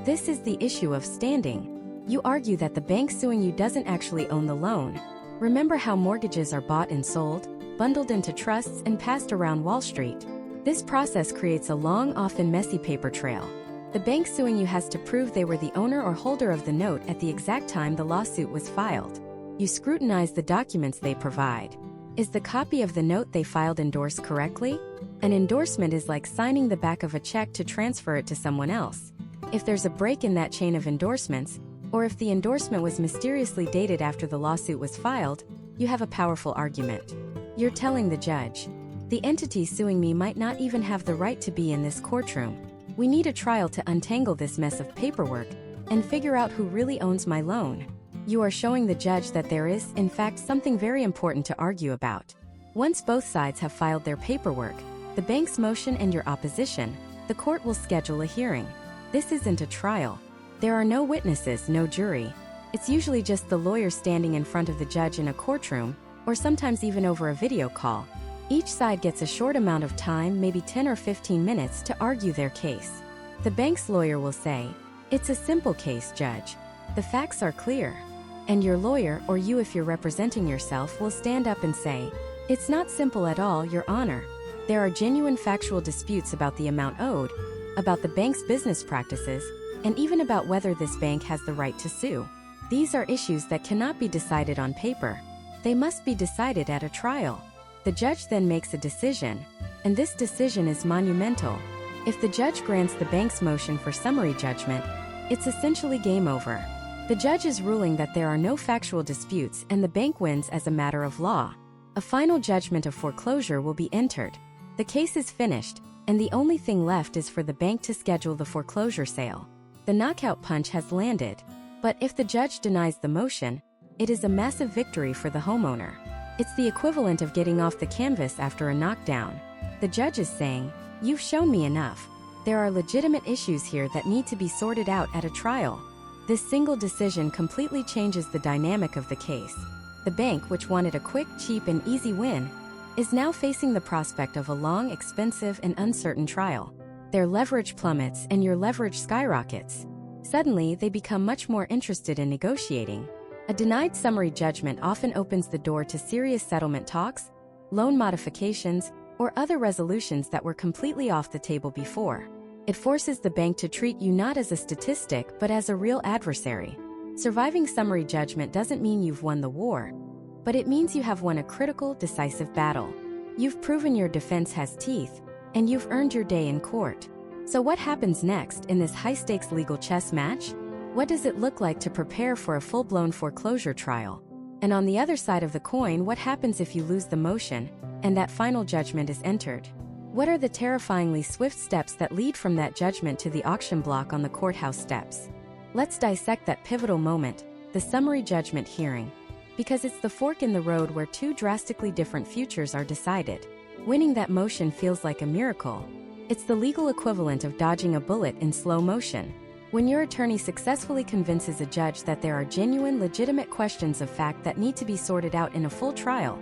This is the issue of standing. You argue that the bank suing you doesn't actually own the loan. Remember how mortgages are bought and sold, bundled into trusts and passed around Wall Street? This process creates a long, often messy paper trail. The bank suing you has to prove they were the owner or holder of the note at the exact time the lawsuit was filed. You scrutinize the documents they provide. Is the copy of the note they filed endorsed correctly? An endorsement is like signing the back of a check to transfer it to someone else. If there's a break in that chain of endorsements, or if the endorsement was mysteriously dated after the lawsuit was filed, you have a powerful argument. You're telling the judge, the entity suing me might not even have the right to be in this courtroom. We need a trial to untangle this mess of paperwork and figure out who really owns my loan. You are showing the judge that there is, in fact, something very important to argue about. Once both sides have filed their paperwork, the bank's motion and your opposition, the court will schedule a hearing. This isn't a trial. There are no witnesses, no jury. It's usually just the lawyer standing in front of the judge in a courtroom, or sometimes even over a video call. Each side gets a short amount of time, maybe 10 or 15 minutes, to argue their case. The bank's lawyer will say, "It's a simple case, Judge. The facts are clear." And your lawyer, or you if you're representing yourself, will stand up and say, "It's not simple at all, Your Honor. There are genuine factual disputes about the amount owed, about the bank's business practices, and even about whether this bank has the right to sue. These are issues that cannot be decided on paper. They must be decided at a trial." The judge then makes a decision, and this decision is monumental. If the judge grants the bank's motion for summary judgment, it's essentially game over. The judge is ruling that there are no factual disputes and the bank wins as a matter of law. A final judgment of foreclosure will be entered. The case is finished, and the only thing left is for the bank to schedule the foreclosure sale. The knockout punch has landed, but if the judge denies the motion, it is a massive victory for the homeowner. It's the equivalent of getting off the canvas after a knockdown. The judge is saying, "You've shown me enough. There are legitimate issues here that need to be sorted out at a trial." This single decision completely changes the dynamic of the case. The bank, which wanted a quick, cheap, and easy win, is now facing the prospect of a long, expensive, and uncertain trial. Their leverage plummets and your leverage skyrockets. Suddenly, they become much more interested in negotiating. A denied summary judgment often opens the door to serious settlement talks, loan modifications, or other resolutions that were completely off the table before. It forces the bank to treat you not as a statistic but as a real adversary. Surviving summary judgment doesn't mean you've won the war, but it means you have won a critical, decisive battle. You've proven your defense has teeth, and you've earned your day in court. So what happens next in this high-stakes legal chess match? What does it look like to prepare for a full-blown foreclosure trial? And on the other side of the coin, what happens if you lose the motion, and that final judgment is entered? What are the terrifyingly swift steps that lead from that judgment to the auction block on the courthouse steps? Let's dissect that pivotal moment, the summary judgment hearing. Because it's the fork in the road where two drastically different futures are decided. Winning that motion feels like a miracle. It's the legal equivalent of dodging a bullet in slow motion. When your attorney successfully convinces a judge that there are genuine, legitimate questions of fact that need to be sorted out in a full trial,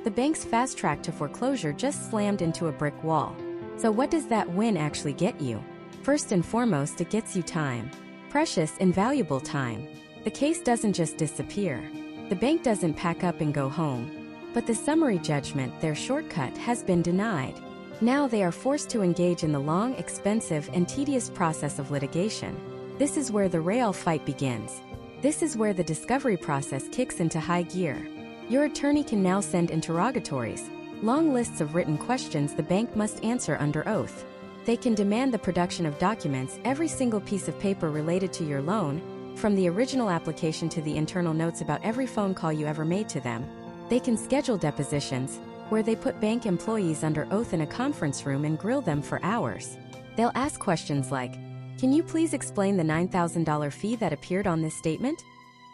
the bank's fast track to foreclosure just slammed into a brick wall. So what does that win actually get you? First and foremost, it gets you time. Precious, invaluable time. The case doesn't just disappear. The bank doesn't pack up and go home. But the summary judgment, their shortcut, has been denied. Now they are forced to engage in the long, expensive, and tedious process of litigation. This is where the real fight begins. This is where the discovery process kicks into high gear. Your attorney can now send interrogatories, long lists of written questions the bank must answer under oath. They can demand the production of documents, every single piece of paper related to your loan, from the original application to the internal notes about every phone call you ever made to them. They can schedule depositions, where they put bank employees under oath in a conference room and grill them for hours. They'll ask questions like, "Can you please explain the $9,000 fee that appeared on this statement?"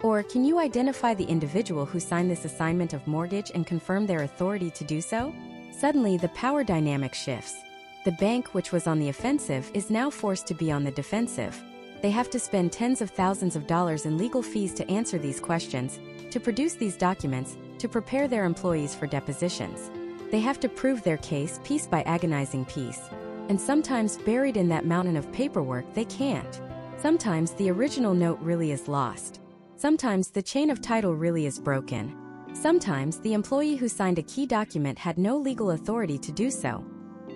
Or, "Can you identify the individual who signed this assignment of mortgage and confirm their authority to do so?" Suddenly, the power dynamic shifts. The bank, which was on the offensive, is now forced to be on the defensive. They have to spend tens of thousands of dollars in legal fees to answer these questions, to produce these documents, to prepare their employees for depositions. They have to prove their case piece by agonizing piece. And sometimes, buried in that mountain of paperwork, they can't. Sometimes the original note really is lost. Sometimes the chain of title really is broken. Sometimes the employee who signed a key document had no legal authority to do so.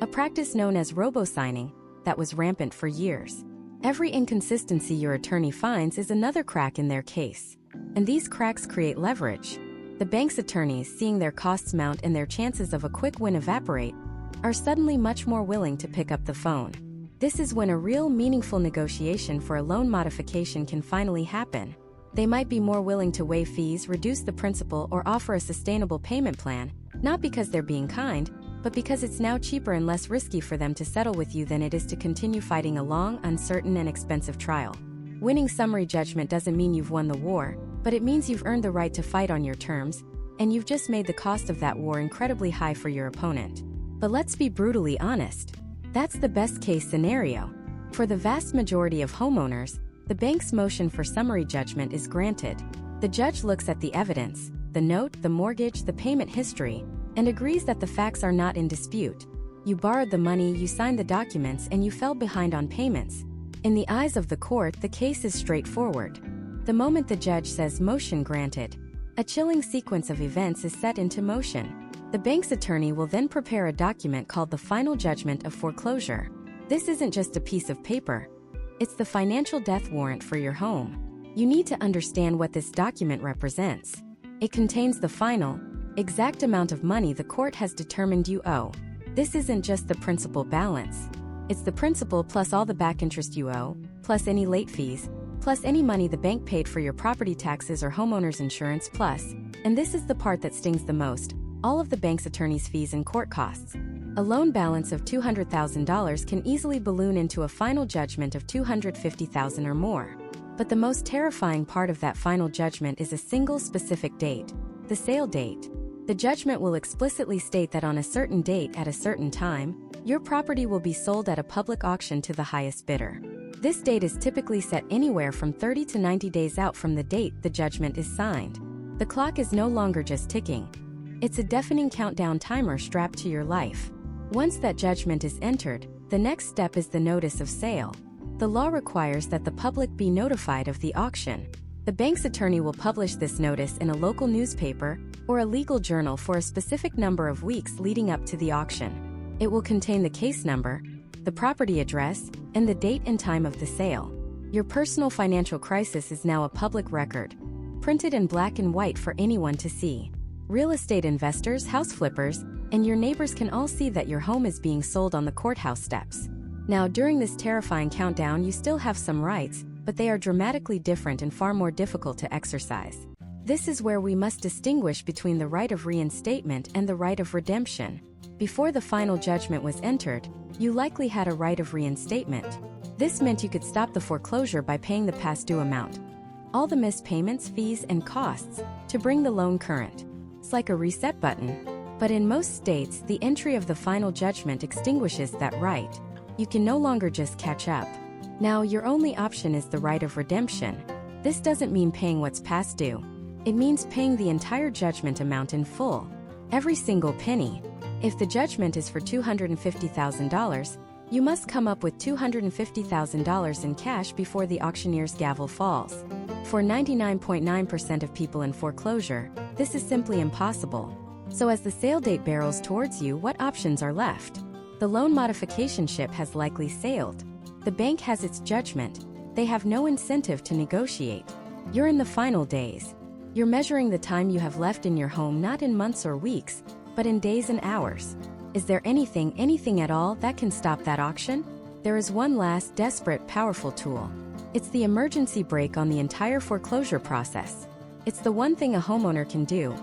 A practice known as robo-signing that was rampant for years. Every inconsistency your attorney finds is another crack in their case. And these cracks create leverage. The bank's attorneys, seeing their costs mount and their chances of a quick win evaporate, are suddenly much more willing to pick up the phone. This is when a real, meaningful negotiation for a loan modification can finally happen. They might be more willing to waive fees, reduce the principal, or offer a sustainable payment plan, not because they're being kind, but because it's now cheaper and less risky for them to settle with you than it is to continue fighting a long, uncertain, and expensive trial. Winning summary judgment doesn't mean you've won the war, but it means you've earned the right to fight on your terms, and you've just made the cost of that war incredibly high for your opponent. But let's be brutally honest. That's the best-case scenario. For the vast majority of homeowners, the bank's motion for summary judgment is granted. The judge looks at the evidence, the note, the mortgage, the payment history, and agrees that the facts are not in dispute. You borrowed the money, you signed the documents, and you fell behind on payments. In the eyes of the court, the case is straightforward. The moment the judge says motion granted, a chilling sequence of events is set into motion. The bank's attorney will then prepare a document called the final judgment of foreclosure. This isn't just a piece of paper. It's the financial death warrant for your home. You need to understand what this document represents. It contains the final, exact amount of money the court has determined you owe. This isn't just the principal balance. It's the principal plus all the back interest you owe, plus any late fees, plus any money the bank paid for your property taxes or homeowner's insurance, plus, and this is the part that stings the most, all of the bank's attorney's fees and court costs. A loan balance of $200,000 can easily balloon into a final judgment of $250,000 or more. But the most terrifying part of that final judgment is a single specific date, the sale date. The judgment will explicitly state that on a certain date at a certain time, your property will be sold at a public auction to the highest bidder. This date is typically set anywhere from 30 to 90 days out from the date the judgment is signed. The clock is no longer just ticking. It's a deafening countdown timer strapped to your life. Once that judgment is entered, the next step is the notice of sale. The law requires that the public be notified of the auction. The bank's attorney will publish this notice in a local newspaper or a legal journal for a specific number of weeks leading up to the auction. It will contain the case number, the property address, and the date and time of the sale. Your personal financial crisis is now a public record, printed in black and white for anyone to see. Real estate investors, house flippers, and your neighbors can all see that your home is being sold on the courthouse steps. Now, during this terrifying countdown, you still have some rights, but they are dramatically different and far more difficult to exercise. This is where we must distinguish between the right of reinstatement and the right of redemption. Before the final judgment was entered, you likely had a right of reinstatement. This meant you could stop the foreclosure by paying the past due amount, all the missed payments, fees, and costs, to bring the loan current. It's like a reset button. But in most states, the entry of the final judgment extinguishes that right. You can no longer just catch up. Now, your only option is the right of redemption. This doesn't mean paying what's past due. It means paying the entire judgment amount in full. Every single penny. If the judgment is for $250,000, you must come up with $250,000 in cash before the auctioneer's gavel falls. For 99.9% of people in foreclosure, this is simply impossible. So as the sale date barrels towards you, what options are left? The loan modification ship has likely sailed. The bank has its judgment. They have no incentive to negotiate. You're in the final days. You're measuring the time you have left in your home not in months or weeks, but in days and hours. Is there anything at all that can stop that auction? There is one last, desperate, powerful tool. It's the emergency brake on the entire foreclosure process. It's the one thing a homeowner can do,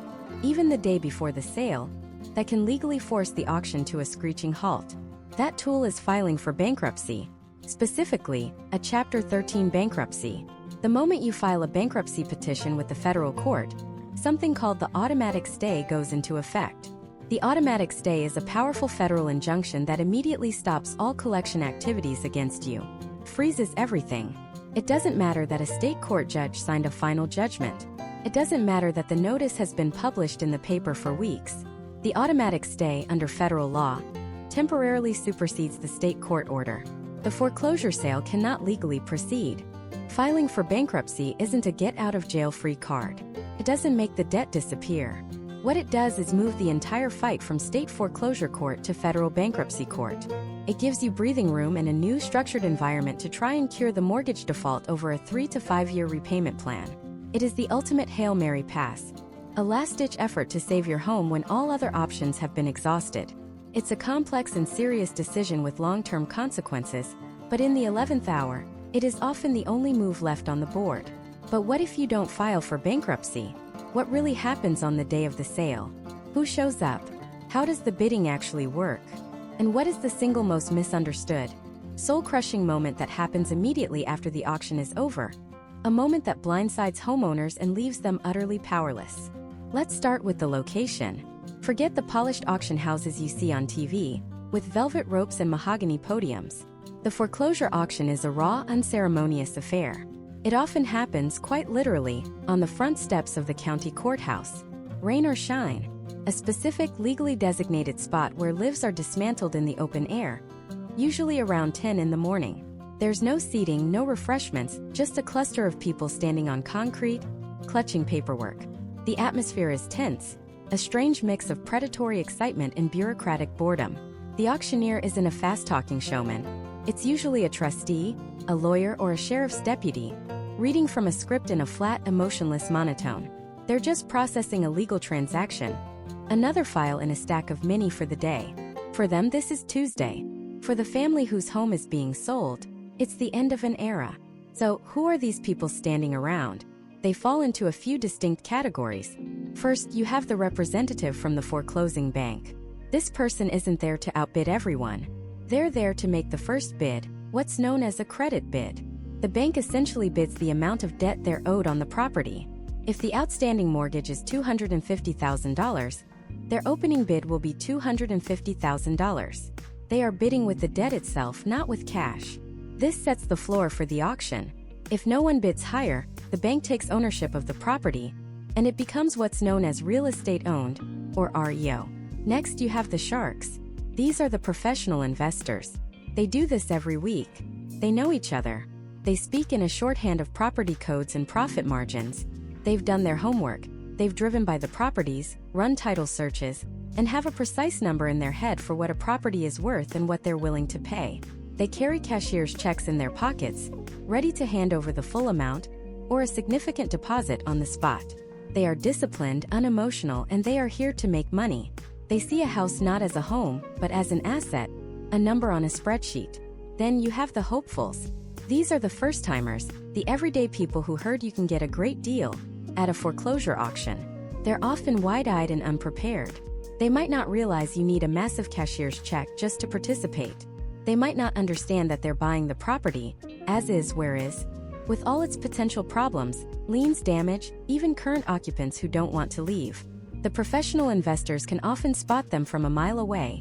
even the day before the sale, that can legally force the auction to a screeching halt. That tool is filing for bankruptcy, specifically, a Chapter 13 bankruptcy. The moment you file a bankruptcy petition with the federal court, something called the automatic stay goes into effect. The automatic stay is a powerful federal injunction that immediately stops all collection activities against you. Freezes everything. It doesn't matter that a state court judge signed a final judgment. It doesn't matter that the notice has been published in the paper for weeks. The automatic stay, under federal law, temporarily supersedes the state court order. The foreclosure sale cannot legally proceed. Filing for bankruptcy isn't a get-out-of-jail-free card. It doesn't make the debt disappear. What it does is move the entire fight from state foreclosure court to federal bankruptcy court. It gives you breathing room and a new structured environment to try and cure the mortgage default over a 3 to 5 year repayment plan. It is the ultimate Hail Mary pass, a last-ditch effort to save your home when all other options have been exhausted. It's a complex and serious decision with long-term consequences, but in the 11th hour, it is often the only move left on the board. But what if you don't file for bankruptcy? What really happens on the day of the sale? Who shows up? How does the bidding actually work? And what is the single most misunderstood, soul-crushing moment that happens immediately after the auction is over? A moment that blindsides homeowners and leaves them utterly powerless. Let's start with the location. Forget the polished auction houses you see on TV, with velvet ropes and mahogany podiums. The foreclosure auction is a raw, unceremonious affair. It often happens, quite literally, on the front steps of the county courthouse. Rain or shine. A specific, legally designated spot where lives are dismantled in the open air, usually around 10 in the morning. There's no seating, no refreshments, just a cluster of people standing on concrete, clutching paperwork. The atmosphere is tense, a strange mix of predatory excitement and bureaucratic boredom. The auctioneer isn't a fast-talking showman. It's usually a trustee, a lawyer, or a sheriff's deputy, reading from a script in a flat, emotionless monotone. They're just processing a legal transaction, another file in a stack of many for the day. For them, this is Tuesday. For the family whose home is being sold, it's the end of an era. So, who are these people standing around? They fall into a few distinct categories. First, you have the representative from the foreclosing bank. This person isn't there to outbid everyone. They're there to make the first bid, what's known as a credit bid. The bank essentially bids the amount of debt they're owed on the property. If the outstanding mortgage is $250,000, their opening bid will be $250,000. They are bidding with the debt itself, not with cash. This sets the floor for the auction. If no one bids higher, the bank takes ownership of the property, and it becomes what's known as real estate owned, or REO. Next, you have the sharks. These are the professional investors. They do this every week. They know each other. They speak in a shorthand of property codes and profit margins. They've done their homework. They've driven by the properties, run title searches, and have a precise number in their head for what a property is worth and what they're willing to pay. They carry cashier's checks in their pockets, ready to hand over the full amount or a significant deposit on the spot. They are disciplined, unemotional, and they are here to make money. They see a house not as a home, but as an asset, a number on a spreadsheet. Then you have the hopefuls. These are the first-timers, the everyday people who heard you can get a great deal at a foreclosure auction. They're often wide-eyed and unprepared. They might not realize you need a massive cashier's check just to participate. They might not understand that they're buying the property, as is where is, with all its potential problems, liens, damage, even current occupants who don't want to leave. The professional investors can often spot them from a mile away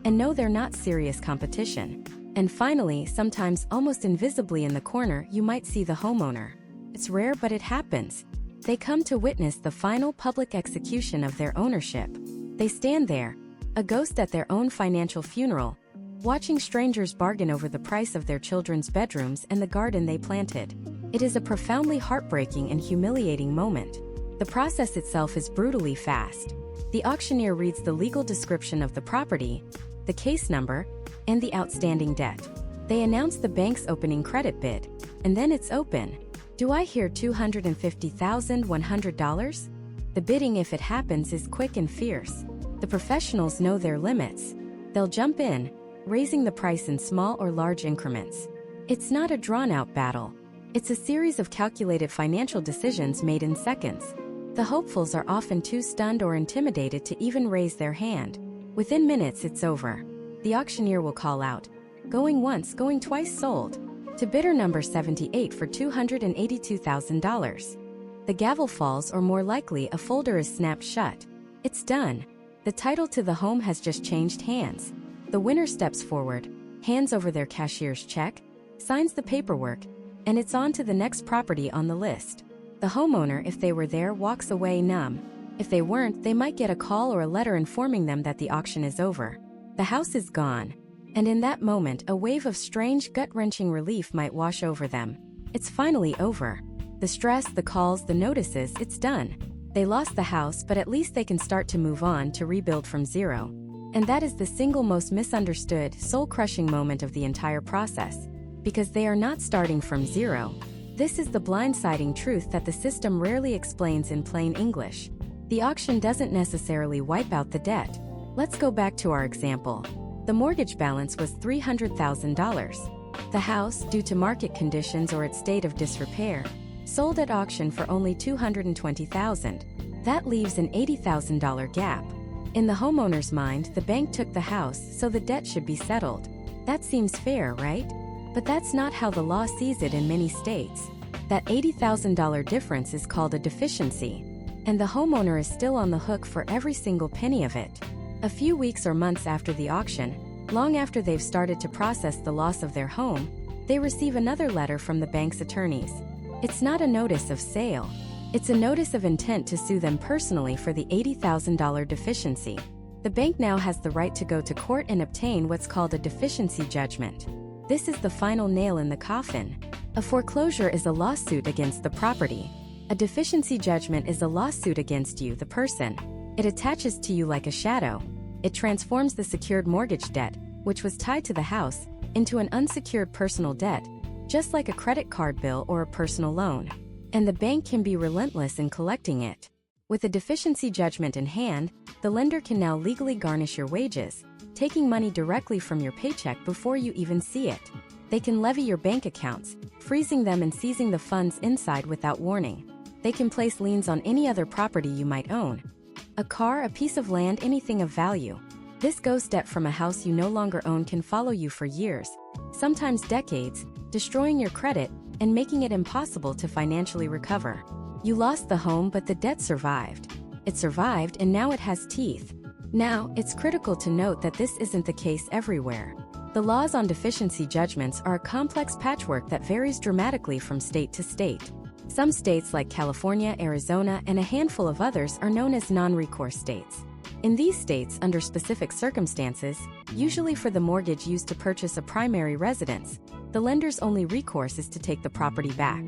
and know they're not serious competition. And finally, sometimes almost invisibly in the corner, you might see the homeowner. It's rare, but it happens. They come to witness the final public execution of their ownership. They stand there, a ghost at their own financial funeral, watching strangers bargain over the price of their children's bedrooms and the garden they planted. It is a profoundly heartbreaking and humiliating moment. The process itself is brutally fast. The auctioneer reads the legal description of the property, the case number, and the outstanding debt. They announce the bank's opening credit bid, and then it's open. Do I hear $250,100? The bidding, if it happens, is quick and fierce. The professionals know their limits. They'll jump in, raising the price in small or large increments. It's not a drawn-out battle. It's a series of calculated financial decisions made in seconds. The hopefuls are often too stunned or intimidated to even raise their hand. Within minutes, it's over. The auctioneer will call out, "Going once, going twice, sold," to bidder number 78 for $282,000. The gavel falls, or more likely, a folder is snapped shut. It's done. The title to the home has just changed hands. The winner steps forward, hands over their cashier's check, signs the paperwork, and it's on to the next property on the list. The homeowner, if they were there, walks away numb. If they weren't, they might get a call or a letter informing them that the auction is over. The house is gone. And in that moment, a wave of strange, gut-wrenching relief might wash over them. It's finally over. The stress, the calls, the notices, it's done. They lost the house, but at least they can start to move on, to rebuild from zero. And that is the single most misunderstood, soul-crushing moment of the entire process. Because they are not starting from zero. This is the blindsiding truth that the system rarely explains in plain English. The auction doesn't necessarily wipe out the debt. Let's go back to our example. The mortgage balance was $300,000. The house, due to market conditions or its state of disrepair, sold at auction for only $220,000. That leaves an $80,000 gap. In the homeowner's mind, the bank took the house, so the debt should be settled. That seems fair, right? But that's not how the law sees it in many states. That $80,000 difference is called a deficiency, and the homeowner is still on the hook for every single penny of it. A few weeks or months after the auction, long after they've started to process the loss of their home, they receive another letter from the bank's attorneys. It's not a notice of sale. It's a notice of intent to sue them personally for the $80,000 deficiency. The bank now has the right to go to court and obtain what's called a deficiency judgment. This is the final nail in the coffin. A foreclosure is a lawsuit against the property. A deficiency judgment is a lawsuit against you, the person. It attaches to you like a shadow. It transforms the secured mortgage debt, which was tied to the house, into an unsecured personal debt, just like a credit card bill or a personal loan. And the bank can be relentless in collecting it. With a deficiency judgment in hand, the lender can now legally garnish your wages, taking money directly from your paycheck before you even see it. They can levy your bank accounts, freezing them and seizing the funds inside without warning. They can place liens on any other property you might own. A car, a piece of land, anything of value. This ghost debt from a house you no longer own can follow you for years, sometimes decades, destroying your credit and making it impossible to financially recover. You lost the home, but the debt survived. It survived, and now it has teeth. Now, it's critical to note that this isn't the case everywhere. The laws on deficiency judgments are a complex patchwork that varies dramatically from state to state. Some states like California, Arizona, and a handful of others are known as non-recourse states. In these states, under specific circumstances, usually for the mortgage used to purchase a primary residence, the lender's only recourse is to take the property back.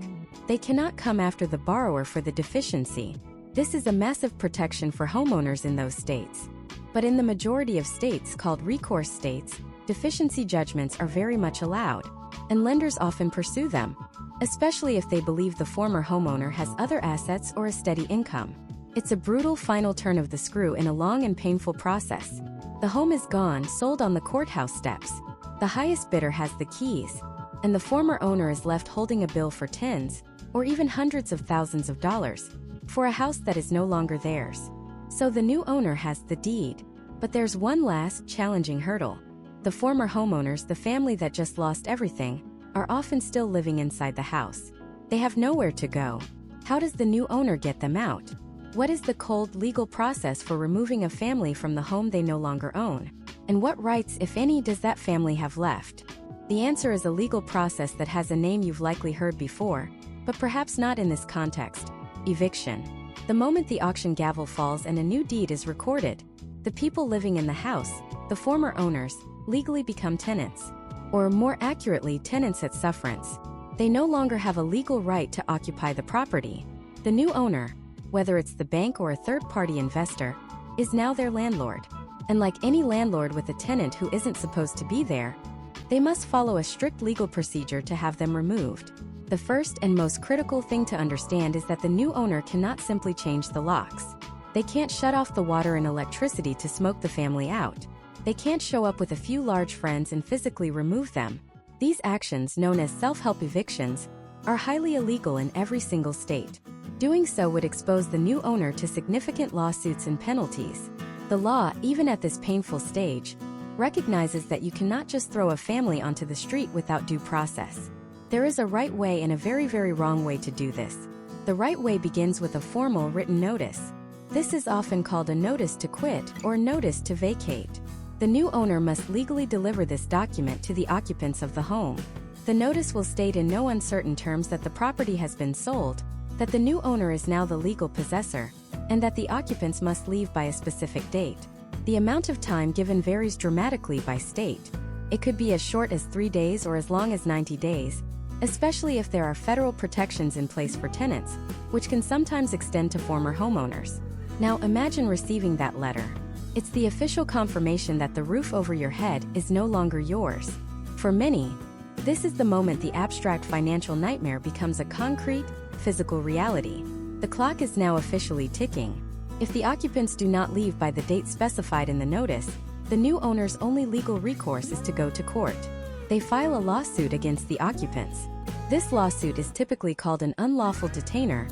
They cannot come after the borrower for the deficiency. This is a massive protection for homeowners in those states. But in the majority of states called recourse states, deficiency judgments are very much allowed, and lenders often pursue them, especially if they believe the former homeowner has other assets or a steady income. It's a brutal final turn of the screw in a long and painful process. The home is gone, sold on the courthouse steps. The highest bidder has the keys, and the former owner is left holding a bill for tens, or even hundreds of thousands of dollars, for a house that is no longer theirs. So the new owner has the deed. But there's one last, challenging hurdle. The former homeowners, the family that just lost everything, are often still living inside the house. They have nowhere to go. How does the new owner get them out? What is the cold legal process for removing a family from the home they no longer own? And what rights, if any, does that family have left? The answer is a legal process that has a name you've likely heard before, but perhaps not in this context: eviction. The moment the auction gavel falls and a new deed is recorded, the people living in the house, the former owners, legally become tenants. Or more accurately, tenants at sufferance. They no longer have a legal right to occupy the property. The new owner, whether it's the bank or a third-party investor, is now their landlord. And like any landlord with a tenant who isn't supposed to be there, they must follow a strict legal procedure to have them removed. The first and most critical thing to understand is that the new owner cannot simply change the locks. They can't shut off the water and electricity to smoke the family out. They can't show up with a few large friends and physically remove them. These actions, known as self-help evictions, are highly illegal in every single state. Doing so would expose the new owner to significant lawsuits and penalties. The law, even at this painful stage, recognizes that you cannot just throw a family onto the street without due process. There is a right way and a very, very wrong way to do this. The right way begins with a formal written notice. This is often called a notice to quit or notice to vacate. The new owner must legally deliver this document to the occupants of the home. The notice will state in no uncertain terms that the property has been sold, that the new owner is now the legal possessor, and that the occupants must leave by a specific date. The amount of time given varies dramatically by state. It could be as short as 3 days or as long as 90 days, especially if there are federal protections in place for tenants, which can sometimes extend to former homeowners. Now imagine receiving that letter. It's the official confirmation that the roof over your head is no longer yours. For many, this is the moment the abstract financial nightmare becomes a concrete, physical reality. The clock is now officially ticking. If the occupants do not leave by the date specified in the notice, the new owner's only legal recourse is to go to court. They file a lawsuit against the occupants. This lawsuit is typically called an unlawful detainer,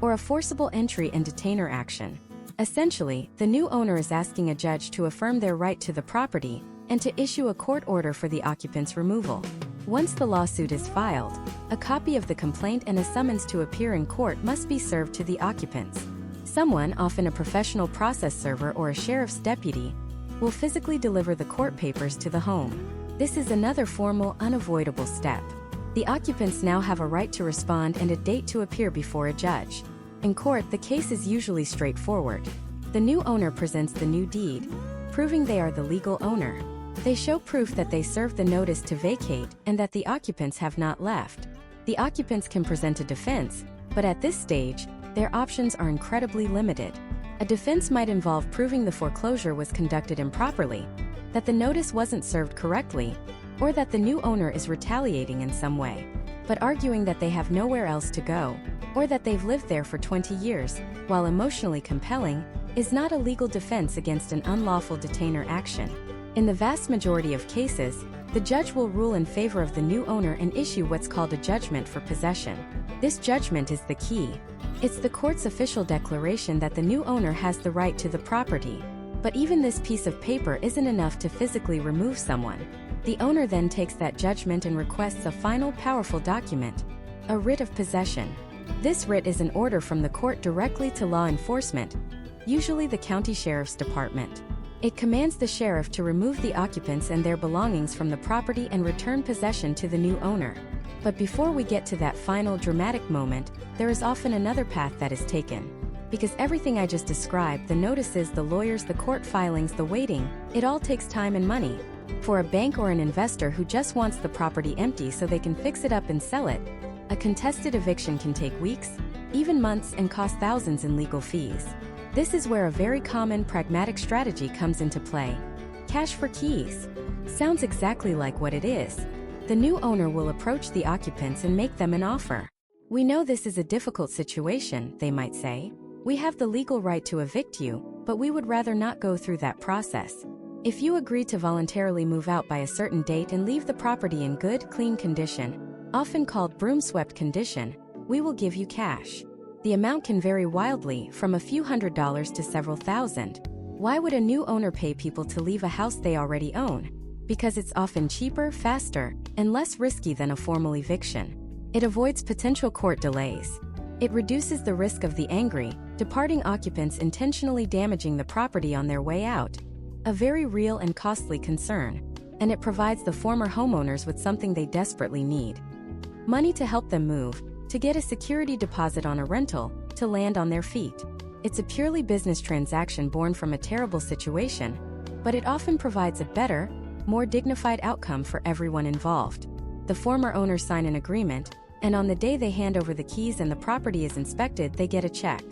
or a forcible entry and detainer action. Essentially, the new owner is asking a judge to affirm their right to the property and to issue a court order for the occupant's removal. Once the lawsuit is filed, a copy of the complaint and a summons to appear in court must be served to the occupants. Someone, often a professional process server or a sheriff's deputy, will physically deliver the court papers to the home. This is another formal, unavoidable step. The occupants now have a right to respond and a date to appear before a judge. In court, the case is usually straightforward. The new owner presents the new deed, proving they are the legal owner. They show proof that they served the notice to vacate and that the occupants have not left. The occupants can present a defense, but at this stage, their options are incredibly limited. A defense might involve proving the foreclosure was conducted improperly, that the notice wasn't served correctly, or that the new owner is retaliating in some way. But arguing that they have nowhere else to go, or that they've lived there for 20 years, while emotionally compelling, is not a legal defense against an unlawful detainer action. In the vast majority of cases, the judge will rule in favor of the new owner and issue what's called a judgment for possession. This judgment is the key. It's the court's official declaration that the new owner has the right to the property. But even this piece of paper isn't enough to physically remove someone. The owner then takes that judgment and requests a final powerful document, a writ of possession. This writ is an order from the court directly to law enforcement, usually the county sheriff's department. It commands the sheriff to remove the occupants and their belongings from the property and return possession to the new owner. But before we get to that final dramatic moment, there is often another path that is taken. Because everything I just described, the notices, the lawyers, the court filings, the waiting, it all takes time and money. For a bank or an investor who just wants the property empty so they can fix it up and sell it, a contested eviction can take weeks, even months, and cost thousands in legal fees. This is where a very common pragmatic strategy comes into play. Cash for keys. Sounds exactly like what it is. The new owner will approach the occupants and make them an offer. We know this is a difficult situation, they might say. We have the legal right to evict you, but we would rather not go through that process. If you agree to voluntarily move out by a certain date and leave the property in good, clean condition, often called broom-swept condition, we will give you cash. The amount can vary wildly, from a few $100s to several thousand. Why would a new owner pay people to leave a house they already own? Because it's often cheaper, faster, and less risky than a formal eviction. It avoids potential court delays. It reduces the risk of the angry, departing occupants intentionally damaging the property on their way out. A very real and costly concern. and it provides the former homeowners with something they desperately need: money to help them move, to get a security deposit on a rental, to land on their feet. It's a purely business transaction born from a terrible situation, but it often provides a better, more dignified outcome for everyone involved. The former owners sign an agreement, and on the day they hand over the keys and the property is inspected, they get a check.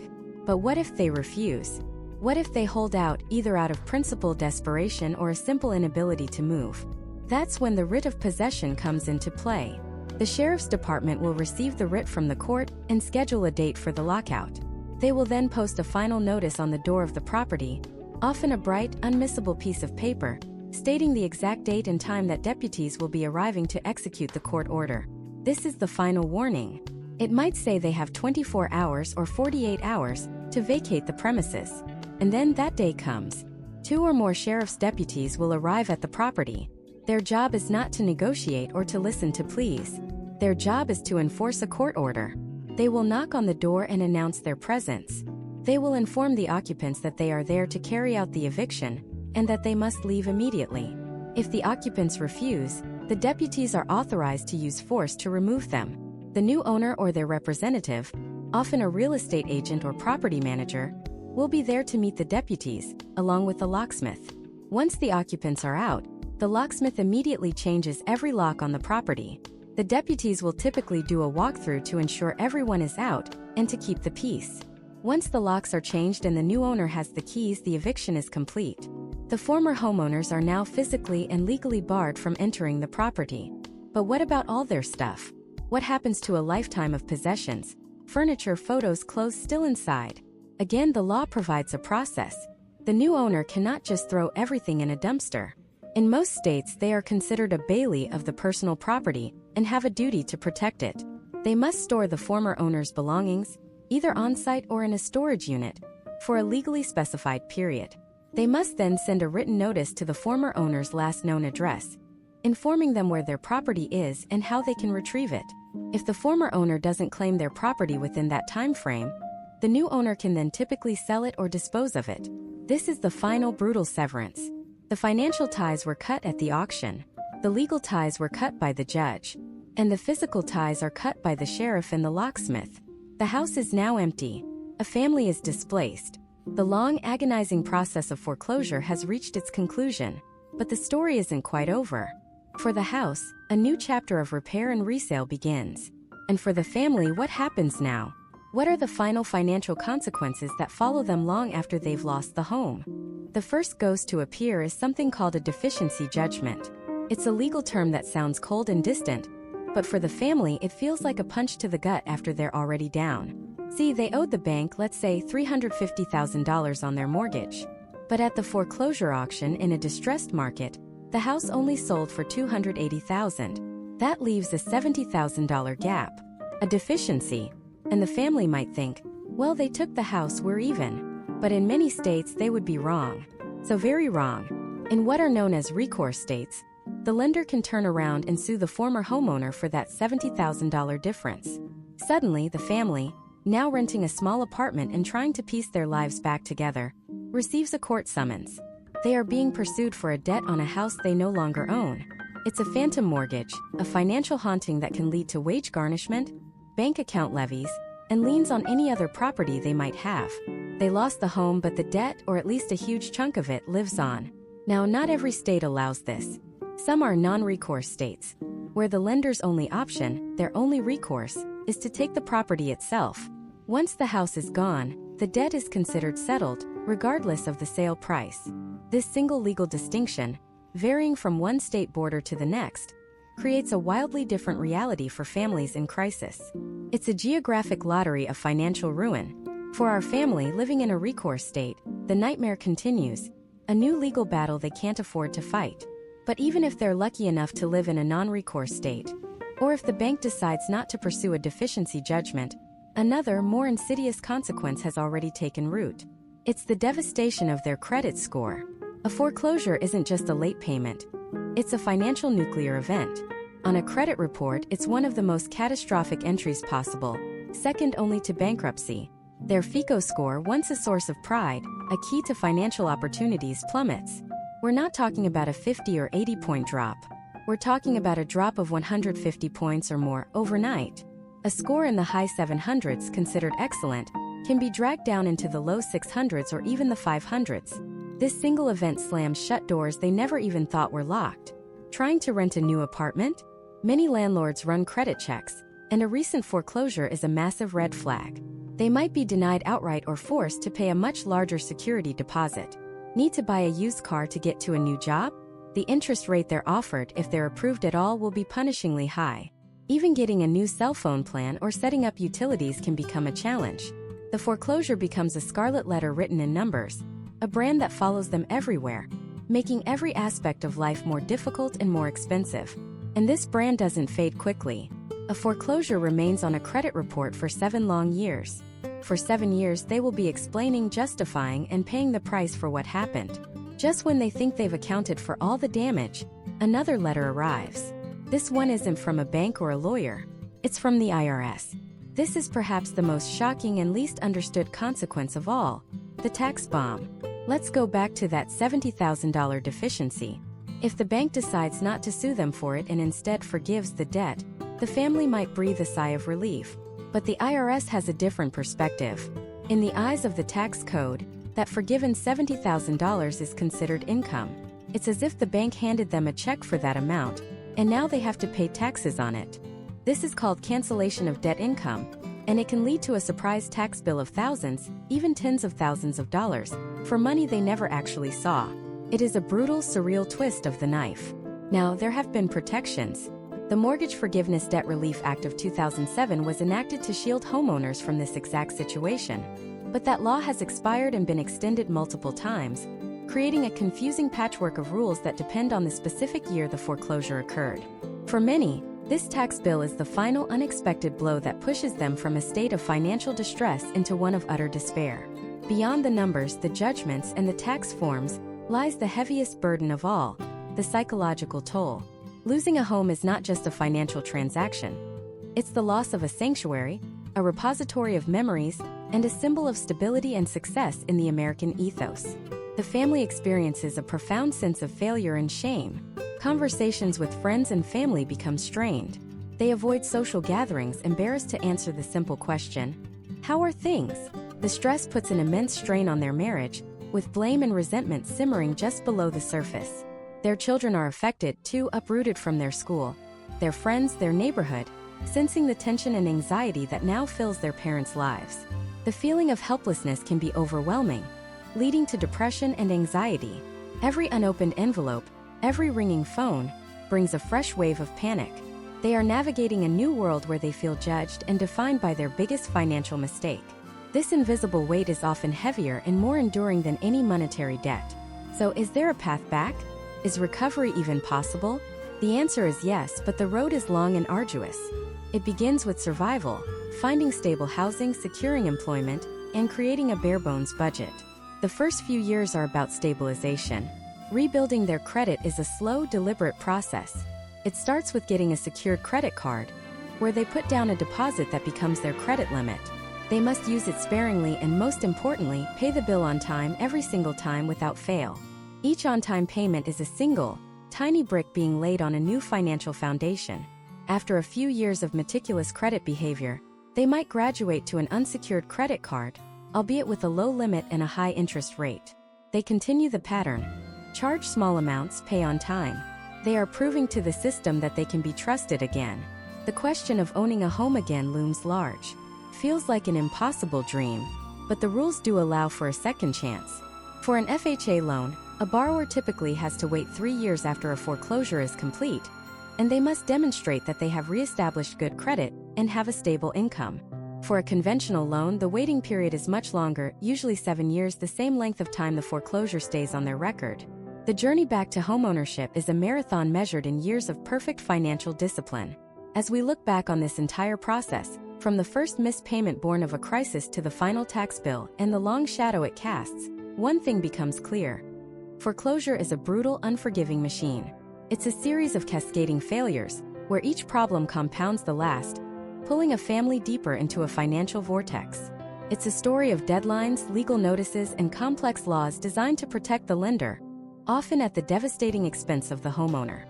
But what if they refuse? What if they hold out, either out of principal desperation or a simple inability to move? That's when the writ of possession comes into play. The sheriff's department will receive the writ from the court and schedule a date for the lockout. They will then post a final notice on the door of the property, often a bright, unmissable piece of paper, stating the exact date and time that deputies will be arriving to execute the court order. This is the final warning. It might say they have 24 hours or 48 hours to vacate the premises. And then that day comes. 2 or more sheriff's deputies will arrive at the property. Their job is not to negotiate or to listen to pleas. Their job is to enforce a court order. They will knock on the door and announce their presence. They will inform the occupants that they are there to carry out the eviction, and that they must leave immediately. If the occupants refuse, the deputies are authorized to use force to remove them. The new owner or their representative, often a real estate agent or property manager, will be there to meet the deputies, along with the locksmith. Once the occupants are out, the locksmith immediately changes every lock on the property. The deputies will typically do a walkthrough to ensure everyone is out and to keep the peace. Once the locks are changed and the new owner has the keys, the eviction is complete. The former homeowners are now physically and legally barred from entering the property. But what about all their stuff? What happens to a lifetime of possessions, furniture, photos, clothes still inside? Again, the law provides a process. The new owner cannot just throw everything in a dumpster. In most states, they are considered a bailee of the personal property and have a duty to protect it. They must store the former owner's belongings, either on-site or in a storage unit, for a legally specified period. They must then send a written notice to the former owner's last known address, informing them where their property is and how they can retrieve it. If the former owner doesn't claim their property within that time frame, the new owner can then typically sell it or dispose of it. This is the final brutal severance. The financial ties were cut at the auction, the legal ties were cut by the judge, and the physical ties are cut by the sheriff and the locksmith. The house is now empty. A family is displaced. The long, agonizing process of foreclosure has reached its conclusion, but the story isn't quite over. For the house, a new chapter of repair and resale begins. And for the family, what happens now? What are the final financial consequences that follow them long after they've lost the home? The first ghost to appear is something called a deficiency judgment. It's a legal term that sounds cold and distant, but for the family it feels like a punch to the gut after they're already down. See, they owed the bank, let's say $350,000 on their mortgage. But at the foreclosure auction in a distressed market, the house only sold for $280,000. That leaves a $70,000 gap, a deficiency. And the family might think, well, they took the house, we're even. But in many states they would be wrong. So very wrong. In what are known as recourse states, the lender can turn around and sue the former homeowner for that $70,000 difference. Suddenly, the family, now renting a small apartment and trying to piece their lives back together, receives a court summons. They are being pursued for a debt on a house they no longer own. It's a phantom mortgage, a financial haunting that can lead to wage garnishment, bank account levies, and liens on any other property they might have. They lost the home, but the debt, or at least a huge chunk of it, lives on. Now, not every state allows this. Some are non-recourse states, where the lender's only option, their only recourse, is to take the property itself. Once the house is gone, the debt is considered settled, regardless of the sale price. This single legal distinction, varying from one state border to the next, creates a wildly different reality for families in crisis. It's a geographic lottery of financial ruin. For our family living in a recourse state, the nightmare continues, a new legal battle they can't afford to fight. But even if they're lucky enough to live in a non-recourse state, or if the bank decides not to pursue a deficiency judgment, another, more insidious consequence has already taken root. It's the devastation of their credit score. A foreclosure isn't just a late payment. It's a financial nuclear event. On a credit report, it's one of the most catastrophic entries possible, second only to bankruptcy. Their FICO score, once a source of pride, a key to financial opportunities, plummets. We're not talking about a 50 or 80 point drop. We're talking about a drop of 150 points or more overnight. A score in the high 700s considered excellent can be dragged down into the low 600s or even the 500s. This single event slams shut doors they never even thought were locked. Trying to rent a new apartment? Many landlords run credit checks, and a recent foreclosure is a massive red flag. They might be denied outright or forced to pay a much larger security deposit. Need to buy a used car to get to a new job? The interest rate they're offered, if they're approved at all, will be punishingly high. Even getting a new cell phone plan or setting up utilities can become a challenge. The foreclosure becomes a scarlet letter written in numbers, a brand that follows them everywhere, making every aspect of life more difficult and more expensive. And this brand doesn't fade quickly. A foreclosure remains on a credit report for 7 long years. For 7 years, they will be explaining, justifying, and paying the price for what happened. Just when they think they've accounted for all the damage, another letter arrives. This one isn't from a bank or a lawyer. It's from the IRS. This is perhaps the most shocking and least understood consequence of all, the tax bomb. Let's go back to that $70,000 deficiency. If the bank decides not to sue them for it and instead forgives the debt, the family might breathe a sigh of relief. But the IRS has a different perspective. In the eyes of the tax code, that forgiven $70,000 is considered income. It's as if the bank handed them a check for that amount, and now they have to pay taxes on it. This is called cancellation of debt income, and it can lead to a surprise tax bill of thousands, even tens of thousands of dollars, for money they never actually saw. It is a brutal, surreal twist of the knife. Now, there have been protections. The Mortgage Forgiveness Debt Relief Act of 2007 was enacted to shield homeowners from this exact situation. But that law has expired and been extended multiple times, creating a confusing patchwork of rules that depend on the specific year the foreclosure occurred. For many, this tax bill is the final unexpected blow that pushes them from a state of financial distress into one of utter despair. Beyond the numbers, the judgments, and the tax forms, lies the heaviest burden of all, the psychological toll. Losing a home is not just a financial transaction. It's the loss of a sanctuary, a repository of memories, and a symbol of stability and success in the American ethos. The family experiences a profound sense of failure and shame. Conversations with friends and family become strained. They avoid social gatherings, embarrassed to answer the simple question, "How are things?" The stress puts an immense strain on their marriage, with blame and resentment simmering just below the surface. Their children are affected, too, uprooted from their school, their friends, their neighborhood, sensing the tension and anxiety that now fills their parents' lives. The feeling of helplessness can be overwhelming, leading to depression and anxiety. Every unopened envelope, every ringing phone, brings a fresh wave of panic. They are navigating a new world where they feel judged and defined by their biggest financial mistake. This invisible weight is often heavier and more enduring than any monetary debt. So, is there a path back? Is recovery even possible? The answer is yes, but the road is long and arduous. It begins with survival, finding stable housing, securing employment, and creating a bare-bones budget. The first few years are about stabilization. Rebuilding their credit is a slow, deliberate process. It starts with getting a secured credit card, where they put down a deposit that becomes their credit limit. They must use it sparingly and, most importantly, pay the bill on time every single time without fail. Each on-time payment is a single, tiny brick being laid on a new financial foundation. After a few years of meticulous credit behavior, they might graduate to an unsecured credit card, albeit with a low limit and a high interest rate. They continue the pattern. Charge small amounts, pay on time. They are proving to the system that they can be trusted again. The question of owning a home again looms large. Feels like an impossible dream, but the rules do allow for a second chance. For an FHA loan, a borrower typically has to wait 3 years after a foreclosure is complete, and they must demonstrate that they have reestablished good credit and have a stable income. For a conventional loan, the waiting period is much longer, usually 7 years, the same length of time the foreclosure stays on their record. The journey back to homeownership is a marathon measured in years of perfect financial discipline. As we look back on this entire process, from the first missed payment born of a crisis to the final tax bill and the long shadow it casts, one thing becomes clear. Foreclosure is a brutal, unforgiving machine. It's a series of cascading failures, where each problem compounds the last, pulling a family deeper into a financial vortex. It's a story of deadlines, legal notices, and complex laws designed to protect the lender, often at the devastating expense of the homeowner.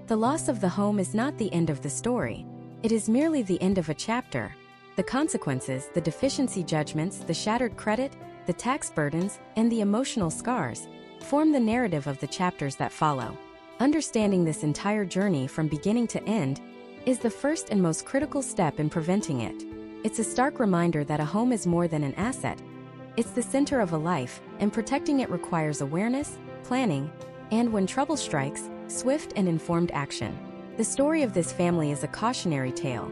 The loss of the home is not the end of the story. It is merely the end of a chapter. The consequences, the deficiency judgments, the shattered credit, the tax burdens, and the emotional scars form the narrative of the chapters that follow. Understanding this entire journey from beginning to end is the first and most critical step in preventing it. It's a stark reminder that a home is more than an asset. It's the center of a life, and protecting it requires awareness, planning, and when trouble strikes, swift and informed action. The story of this family is a cautionary tale,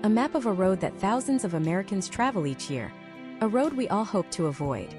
a map of a road that thousands of Americans travel each year, a road we all hope to avoid.